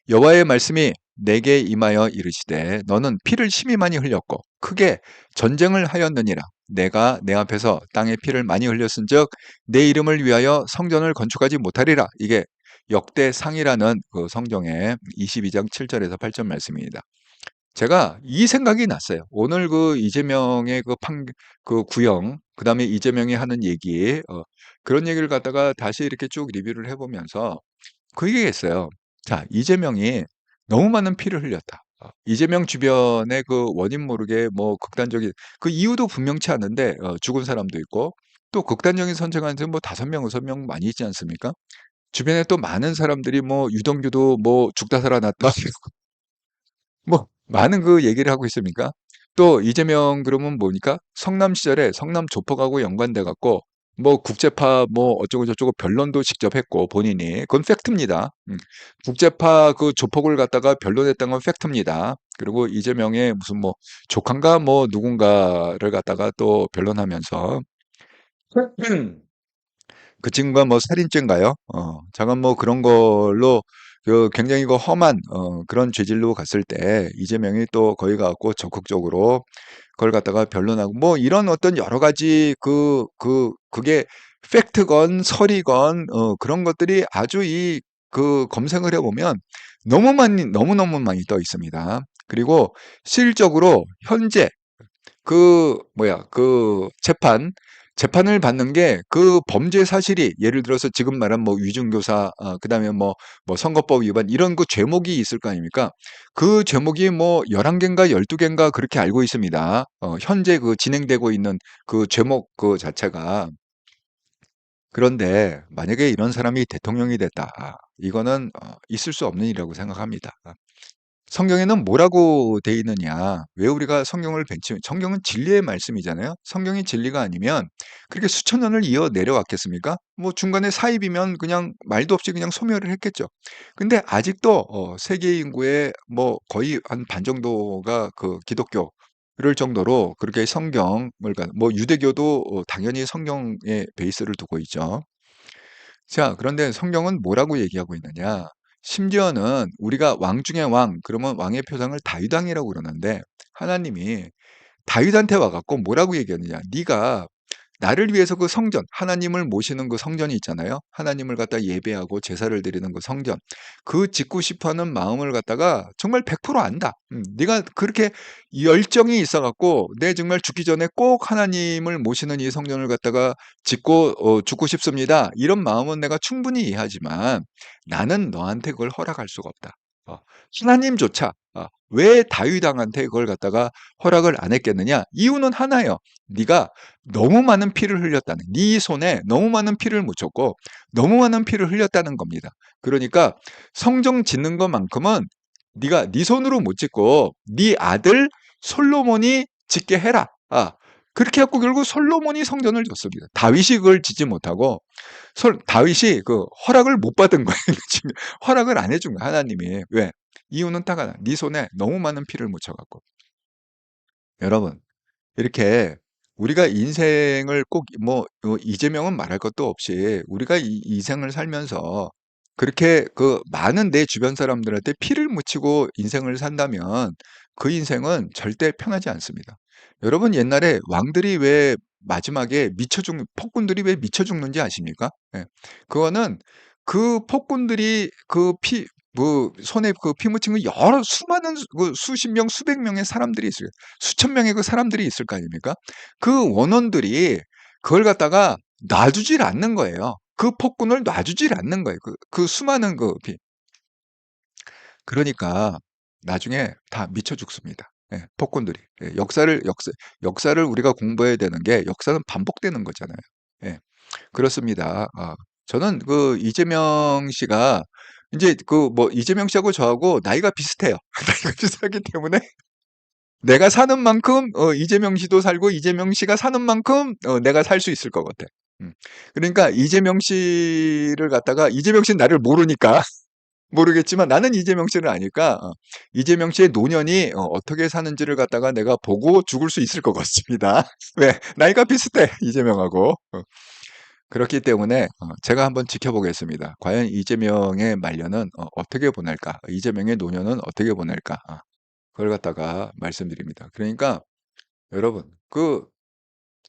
여호와의 말씀이 내게 임하여 이르시되 너는 피를 심히 많이 흘렸고 크게 전쟁을 하였느니라. 내가 내 앞에서 땅에 피를 많이 흘렸은즉 내 이름을 위하여 성전을 건축하지 못하리라." 이게 역대상이라는 그 성경의 22장 7절에서 8절 말씀입니다. 제가 이 생각이 났어요. 오늘 그 이재명의 그 구형 그다음에 이재명이 하는 얘기, 그런 얘기를 갖다가 다시 이렇게 쭉 리뷰를 해보면서 그 얘기했어요. 자, 이재명이 너무 많은 피를 흘렸다. 이재명 주변에 그 원인 모르게 뭐 극단적인 그 이유도 분명치 않은데 죽은 사람도 있고 또 극단적인 선택한 사람 뭐 5명, 6명 많이 있지 않습니까? 주변에 또 많은 사람들이 뭐 유동규도 뭐 죽다 살아났다 뭐 많은 그 얘기를 하고 있습니까? 또 이재명 그러면 뭡니까? 성남 시절에 성남 조폭하고 연관돼 갖고 뭐 국제파 뭐 어쩌고 저쩌고 변론도 직접 했고 본인이 그건 팩트입니다. 국제파 그 조폭을 갖다가 변론했던 건 팩트입니다. 그리고 이재명의 무슨 뭐 조카인가 뭐 누군가를 갖다가 또 변론하면서 그 친구가 뭐 살인죄인가요? 잠깐 뭐 그런 걸로 그 굉장히 그 험한 그런 죄질로 갔을 때 이재명이 또 거기 가고 적극적으로 그걸 갖다가 변론하고 뭐 이런 어떤 여러 가지 그게 팩트건 설이건 그런 것들이 아주 이 그 검색을 해보면 너무너무 많이 떠 있습니다. 그리고 실적으로 현재 그 뭐야 그 재판을 받는 게 그 범죄 사실이 예를 들어서 지금 말한 뭐 위중교사 그다음에 뭐 선거법 위반 이런 그 죄목이 있을 거 아닙니까? 그 죄목이 뭐 11개인가 12개인가 그렇게 알고 있습니다. 현재 그 진행되고 있는 그 죄목 그 자체가 그런데 만약에 이런 사람이 대통령이 됐다. 이거는 있을 수 없는 일이라고 생각합니다. 성경에는 뭐라고 돼 있느냐? 왜 우리가 성경을 성경은 진리의 말씀이잖아요. 성경이 진리가 아니면 그렇게 수천 년을 이어 내려왔겠습니까? 뭐 중간에 사입이면 그냥 말도 없이 그냥 소멸을 했겠죠. 근데 아직도 세계 인구의 뭐 거의 한 반 정도가 그 기독교를 정도로 그렇게 성경을 뭐 유대교도 당연히 성경에 베이스를 두고 있죠. 자, 그런데 성경은 뭐라고 얘기하고 있느냐? 심지어는 우리가 왕 중에 왕, 그러면 왕의 표상을 다윗왕이라고 그러는데 하나님이 다윗한테 와갖고 뭐라고 얘기하느냐? 네가 나를 위해서 그 성전, 하나님을 모시는 그 성전이 있잖아요. 하나님을 갖다 예배하고 제사를 드리는 그 성전. 그 짓고 싶어 하는 마음을 갖다가 정말 100% 안다. 네가 그렇게 열정이 있어 갖고 내 정말 죽기 전에 꼭 하나님을 모시는 이 성전을 갖다가 짓고 죽고 싶습니다. 이런 마음은 내가 충분히 이해하지만 나는 너한테 그걸 허락할 수가 없다. 어, 하나님조차 왜 다윗 왕한테 그걸 갖다가 허락을 안 했겠느냐? 이유는 하나예요. 네가 너무 많은 피를 흘렸다는 네 손에 너무 많은 피를 묻혔고 너무 많은 피를 흘렸다는 겁니다. 그러니까 성정 짓는 것만큼은 네가 네 손으로 못 짓고 네 아들 솔로몬이 짓게 해라. 그렇게 해갖고 결국 솔로몬이 성전을 줬습니다. 다윗이 그걸 짓지 못하고 다윗이 그 허락을 못 받은 거예요. 지금 허락을 안 해준 거야 하나님이. 왜? 이유는 딱 하나. 네 손에 너무 많은 피를 묻혀갖고. 여러분 이렇게 우리가 인생을 꼭 뭐 이재명은 말할 것도 없이 우리가 이 생을 살면서 그렇게 그 많은 내 주변 사람들한테 피를 묻히고 인생을 산다면 그 인생은 절대 편하지 않습니다. 여러분 옛날에 왕들이 왜 마지막에 폭군들이 왜 미쳐 죽는지 아십니까? 예. 그거는 그 폭군들이 뭐 손에 그 피 묻힌 그 여러 수많은 그 수십 명, 수백 명의 사람들이 있어요. 수천 명의 그 사람들이 있을 거 아닙니까? 그 원원들이 그걸 갖다가 놔주질 않는 거예요. 그 폭군을 놔주질 않는 거예요. 그 수많은 그 피. 그러니까 나중에 다 미쳐 죽습니다. 예, 폭군들이. 예, 역사를 우리가 공부해야 되는 게 역사는 반복되는 거잖아요. 예, 그렇습니다. 저는 그 이재명 씨가 이제 그 뭐 이재명 씨하고 저하고 나이가 비슷해요. 나이가 비슷하기 때문에 내가 사는 만큼 이재명 씨도 살고 이재명 씨가 사는 만큼 내가 살 수 있을 것 같아. 그러니까 이재명 씨를 갖다가 이재명 씨는 나를 모르니까 모르겠지만 나는 이재명 씨를 아니까 이재명 씨의 노년이 어떻게 사는지를 갖다가 내가 보고 죽을 수 있을 것 같습니다. 왜? 나이가 비슷해 이재명하고. 그렇기 때문에 제가 한번 지켜보겠습니다. 과연 이재명의 말년은 어떻게 보낼까? 이재명의 노년은 어떻게 보낼까? 그걸 갖다가 말씀드립니다. 그러니까 여러분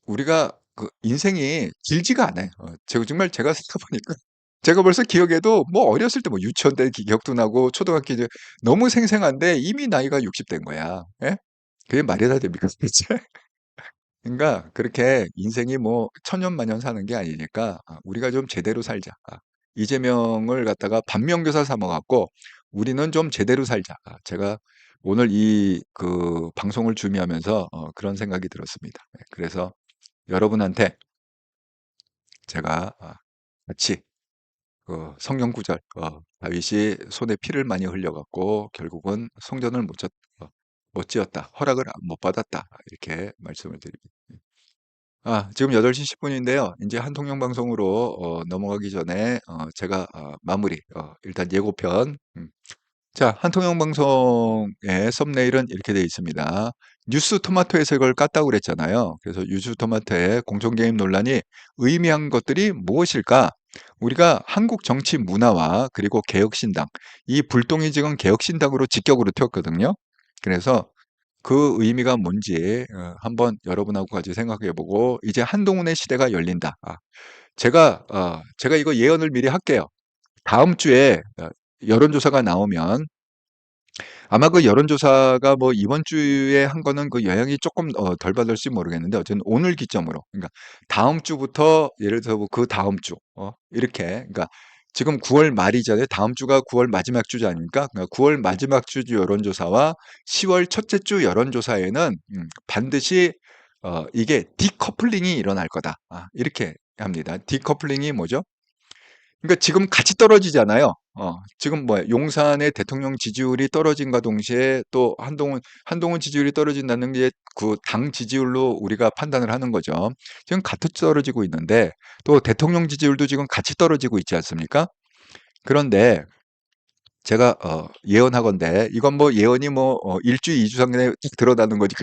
우리가 그 인생이 길지가 않아요. 정말 제가 생각해보니까 제가 벌써 기억에도 뭐 어렸을 때 뭐 유치원 때 기억도 나고 초등학교 이제 너무 생생한데 이미 나이가 60된 거야. 예? 그게 말이 다 됩니까 도대체? 그러니까 그렇게 인생이 뭐 천년만년 사는 게 아니니까 우리가 좀 제대로 살자. 이재명을 갖다가 반면교사 삼아갖고 우리는 좀 제대로 살자. 제가 오늘 이 그 방송을 준비하면서 그런 생각이 들었습니다. 네, 그래서 여러분한테 제가 같이 그 성경 구절, 다윗이 손에 피를 많이 흘려갖고 결국은 성전을 못 지었다, 허락을 못 받았다, 이렇게 말씀을 드립니다. 지금 8시 10분인데요. 이제 한통령 방송으로 넘어가기 전에 제가 마무리, 일단 예고편. 자, 한통령 방송의 썸네일은 이렇게 되어 있습니다. 뉴스 토마토에서 이걸 깠다고 그랬잖아요. 그래서 뉴스 토마토의 공정개입 논란이 의미한 것들이 무엇일까? 우리가 한국 정치 문화와 그리고 개혁신당, 이 불똥이 지금 개혁신당으로 직격으로 튀었거든요. 그래서 그 의미가 뭔지 한번 여러분하고 같이 생각해보고 이제 한동훈의 시대가 열린다. 제가 이거 예언을 미리 할게요. 다음 주에 여론조사가 나오면 아마 그 여론조사가 뭐 이번 주에 한 거는 그 영향이 조금 덜 받을지 모르겠는데 어쨌든 오늘 기점으로 그러니까 다음 주부터 예를 들어서 뭐그 다음 주 이렇게 그러니까 지금 9월 말이잖아요. 다음 주가 9월 마지막 주지 아닙니까? 그러니까 9월 마지막 주 여론조사와 10월 첫째 주 여론조사에는 반드시 이게 디커플링이 일어날 거다. 이렇게 합니다. 디커플링이 뭐죠? 그러니까 지금 같이 떨어지잖아요. 지금 뭐야, 용산의 대통령 지지율이 떨어진과 동시에 또 한동훈 지지율이 떨어진다는 게 그 당 지지율로 우리가 판단을 하는 거죠. 지금 같이 떨어지고 있는데 또 대통령 지지율도 지금 같이 떨어지고 있지 않습니까? 그런데 제가 예언하건대 이건 뭐 예언이 뭐 일주, 2주 상내에 쭉 드러나는 거지.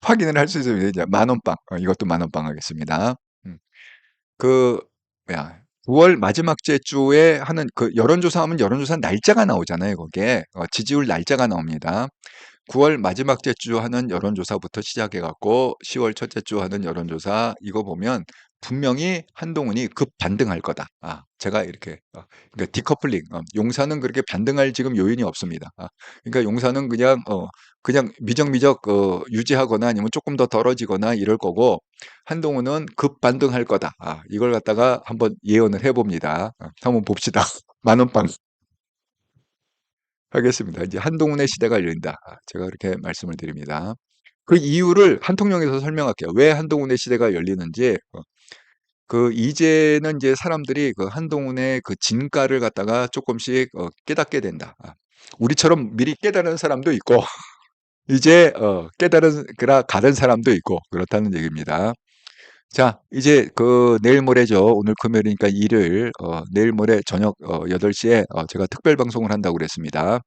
확인을 할 수 있으면 이제 만원빵, 이것도 만원빵 하겠습니다. 음. 그 뭐야 9월 마지막 주에 하는 그 여론조사하면 여론조사 날짜가 나오잖아요. 거기에 지지율 날짜가 나옵니다. 9월 마지막 주 하는 여론조사부터 시작해 갖고 10월 첫째 주 하는 여론조사 이거 보면 분명히 한동훈이 급반등할 거다. 제가 이렇게 그러니까 디커플링 용산은 그렇게 반등할 지금 요인이 없습니다. 그러니까 용산은 그냥 미적미적 유지하거나 아니면 조금 더 떨어지거나 이럴 거고 한동훈은 급반등할 거다. 이걸 갖다가 한번 예언을 해봅니다. 한번 봅시다. 만원빵 하겠습니다. 이제 한동훈의 시대가 열린다. 제가 그렇게 말씀을 드립니다. 그 이유를 한통령에서 설명할게요. 왜 한동훈의 시대가 열리는지. 이제는 이제 사람들이 그 한동훈의 그 진가를 갖다가 조금씩 깨닫게 된다. 우리처럼 미리 깨달은 사람도 있고, 이제 깨달은 그라 가는 사람도 있고 그렇다는 얘기입니다. 자, 이제 내일 모레죠. 오늘 금요일이니까 일요일, 내일 모레 저녁 8시에 제가 특별 방송을 한다고 그랬습니다.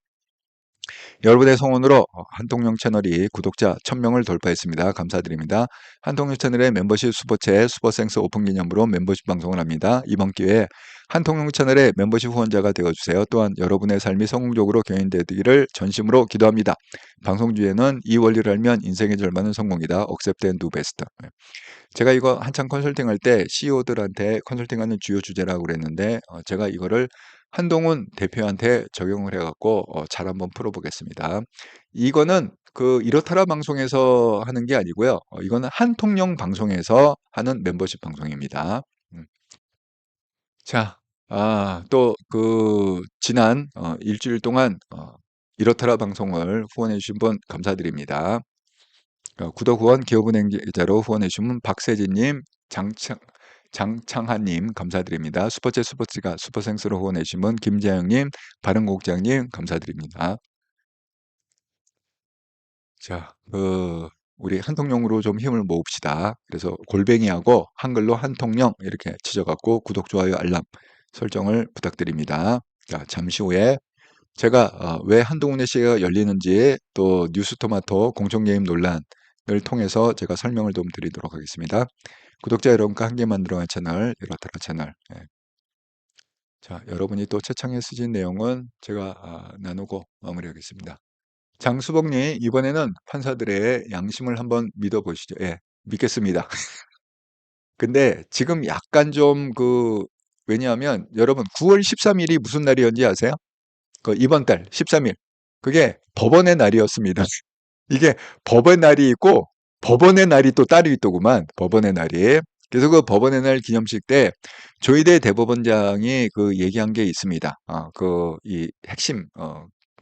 여러분의 성원으로 한통령 채널이 구독자 1000명을 돌파했습니다. 감사드립니다. 한통령 채널의 멤버십 슈퍼챗 슈퍼생스 오픈 기념으로 멤버십 방송을 합니다. 이번 기회에 한통령 채널의 멤버십 후원자가 되어주세요. 또한 여러분의 삶이 성공적으로 경연되기를 전심으로 기도합니다. 방송 중에는 이 원리를 알면 인생의 절반은 성공이다. Accept and do best. 제가 이거 한창 컨설팅할 때 CEO들한테 컨설팅하는 주요 주제라고 그랬는데 제가 이거를 한동훈 대표한테 적용을 해갖고 잘 한번 풀어보겠습니다. 이거는 이렇다라 방송에서 하는 게 아니고요. 이거는 한통령 방송에서 하는 멤버십 방송입니다. 자, 또 지난 일주일 동안 이렇다라 방송을 후원해 주신 분 감사드립니다. 구독 후원 기업은행 계좌로 후원해 주신 박세진님, 장창하님 감사드립니다. 슈퍼챗 슈퍼생스로 후원해 주신 분 김재영님, 바른국장님 감사드립니다. 자, 우리 한통령으로 좀 힘을 모읍시다. 그래서 골뱅이하고 한글로 한통령 이렇게 치셔갖고 구독, 좋아요, 알람 설정을 부탁드립니다. 자, 잠시 후에 제가 왜 한동훈의 시대가 열리는지 또 뉴스토마토 공정개입 논란을 통해서 제가 설명을 좀 드리도록 하겠습니다. 구독자 여러분과 함께 만들어간 채널 이렇다라 채널. 자, 여러분이 또 채창에 쓰신 내용은 제가 나누고 마무리하겠습니다. 장수복님 이번에는 판사들의 양심을 한번 믿어보시죠. 예, 믿겠습니다. 근데 지금 약간 좀 왜냐하면 여러분 9월 13일이 무슨 날이었는지 아세요? 이번 달 13일. 그게 법원의 날이었습니다. 이게 법의 날이 있고 법원의 날이 또 따로 있더구만. 법원의 날이. 그래서 그 법원의 날 기념식 때 조희대 대법원장이 그 얘기한 게 있습니다. 그 이 핵심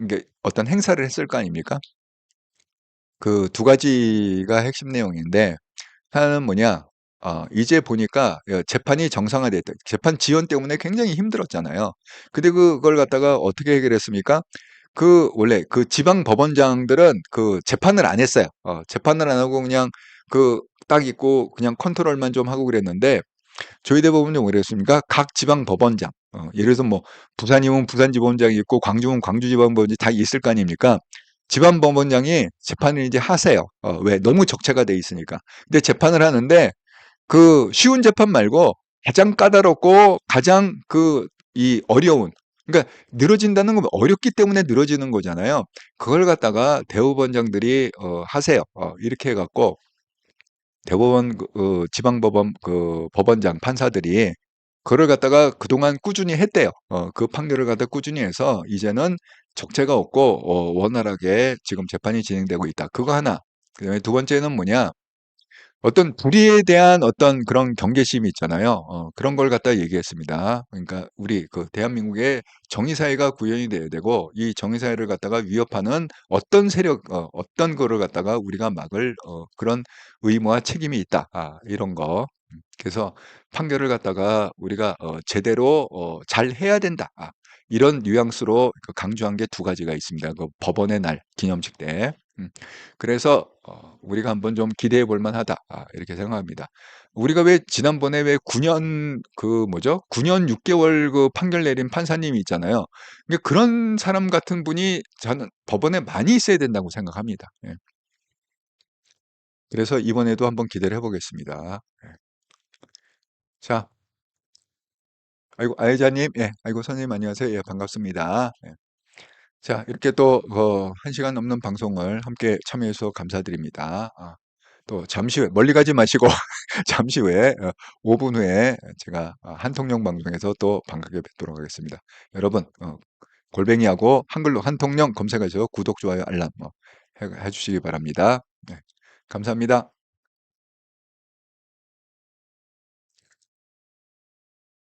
이게 어떤 행사를 했을 거 아닙니까? 그 두 가지가 핵심 내용인데 하나는 뭐냐? 이제 보니까 재판이 정상화됐다. 재판 지연 때문에 굉장히 힘들었잖아요. 근데 그걸 갖다가 어떻게 해결했습니까? 그 원래 그 지방 법원장들은 그 재판을 안 했어요. 재판을 안 하고 그냥 그 딱 있고 그냥 컨트롤만 좀 하고 그랬는데 조희대 법원장이 그랬습니까? 각 지방 법원장, 예를 들어서 뭐 부산이면 부산지법원장이 있고 광주면 광주지방법원장이 다 있을 거 아닙니까? 지방 법원장이 재판을 이제 하세요. 왜? 너무 적체가 돼 있으니까. 근데 재판을 하는데 그 쉬운 재판 말고 가장 까다롭고 가장 그 이 어려운, 그러니까 늘어진다는 건 어렵기 때문에 늘어지는 거잖아요. 그걸 갖다가 대법원장들이 하세요. 이렇게 해갖고 대법원 지방법원 그 법원장 판사들이 그걸 갖다가 그동안 꾸준히 했대요. 그 판결을 갖다 꾸준히 해서 이제는 적체가 없고 원활하게 지금 재판이 진행되고 있다. 그거 하나. 그다음에 두 번째는 뭐냐? 어떤 불의에 대한 어떤 그런 경계심이 있잖아요. 그런 걸 갖다 얘기했습니다. 그러니까 우리 그 대한민국의 정의사회가 구현이 돼야 되고 이 정의사회를 갖다가 위협하는 어떤 세력, 어떤 거를 갖다가 우리가 막을 그런 의무와 책임이 있다. 이런 거. 그래서 판결을 갖다가 우리가 제대로 잘 해야 된다. 이런 뉘앙스로 그 강조한 게 두 가지가 있습니다. 그 법원의 날 기념식 때. 그래서 우리가 한번 좀 기대해 볼 만하다. 이렇게 생각합니다. 우리가 왜 지난번에 왜 9년 그 뭐죠? 9년 6개월 그 판결 내린 판사님이 있잖아요. 근데 그런 사람 같은 분이 저는 법원에 많이 있어야 된다고 생각합니다. 예. 그래서 이번에도 한번 기대를 해 보겠습니다. 예. 자, 아이고 아이자님, 예, 아이고 선생님 안녕하세요. 예, 반갑습니다. 예. 자, 이렇게 또 1시간 넘는 방송을 함께 참여해 주셔서 감사드립니다. 또 잠시 후에 멀리 가지 마시고 잠시 후에 5분 후에 제가 한통령 방송에서 또 반갑게 뵙도록 하겠습니다. 여러분 골뱅이하고 한글로 한통령 검색하셔서 구독, 좋아요, 알람 해 주시기 바랍니다. 네, 감사합니다.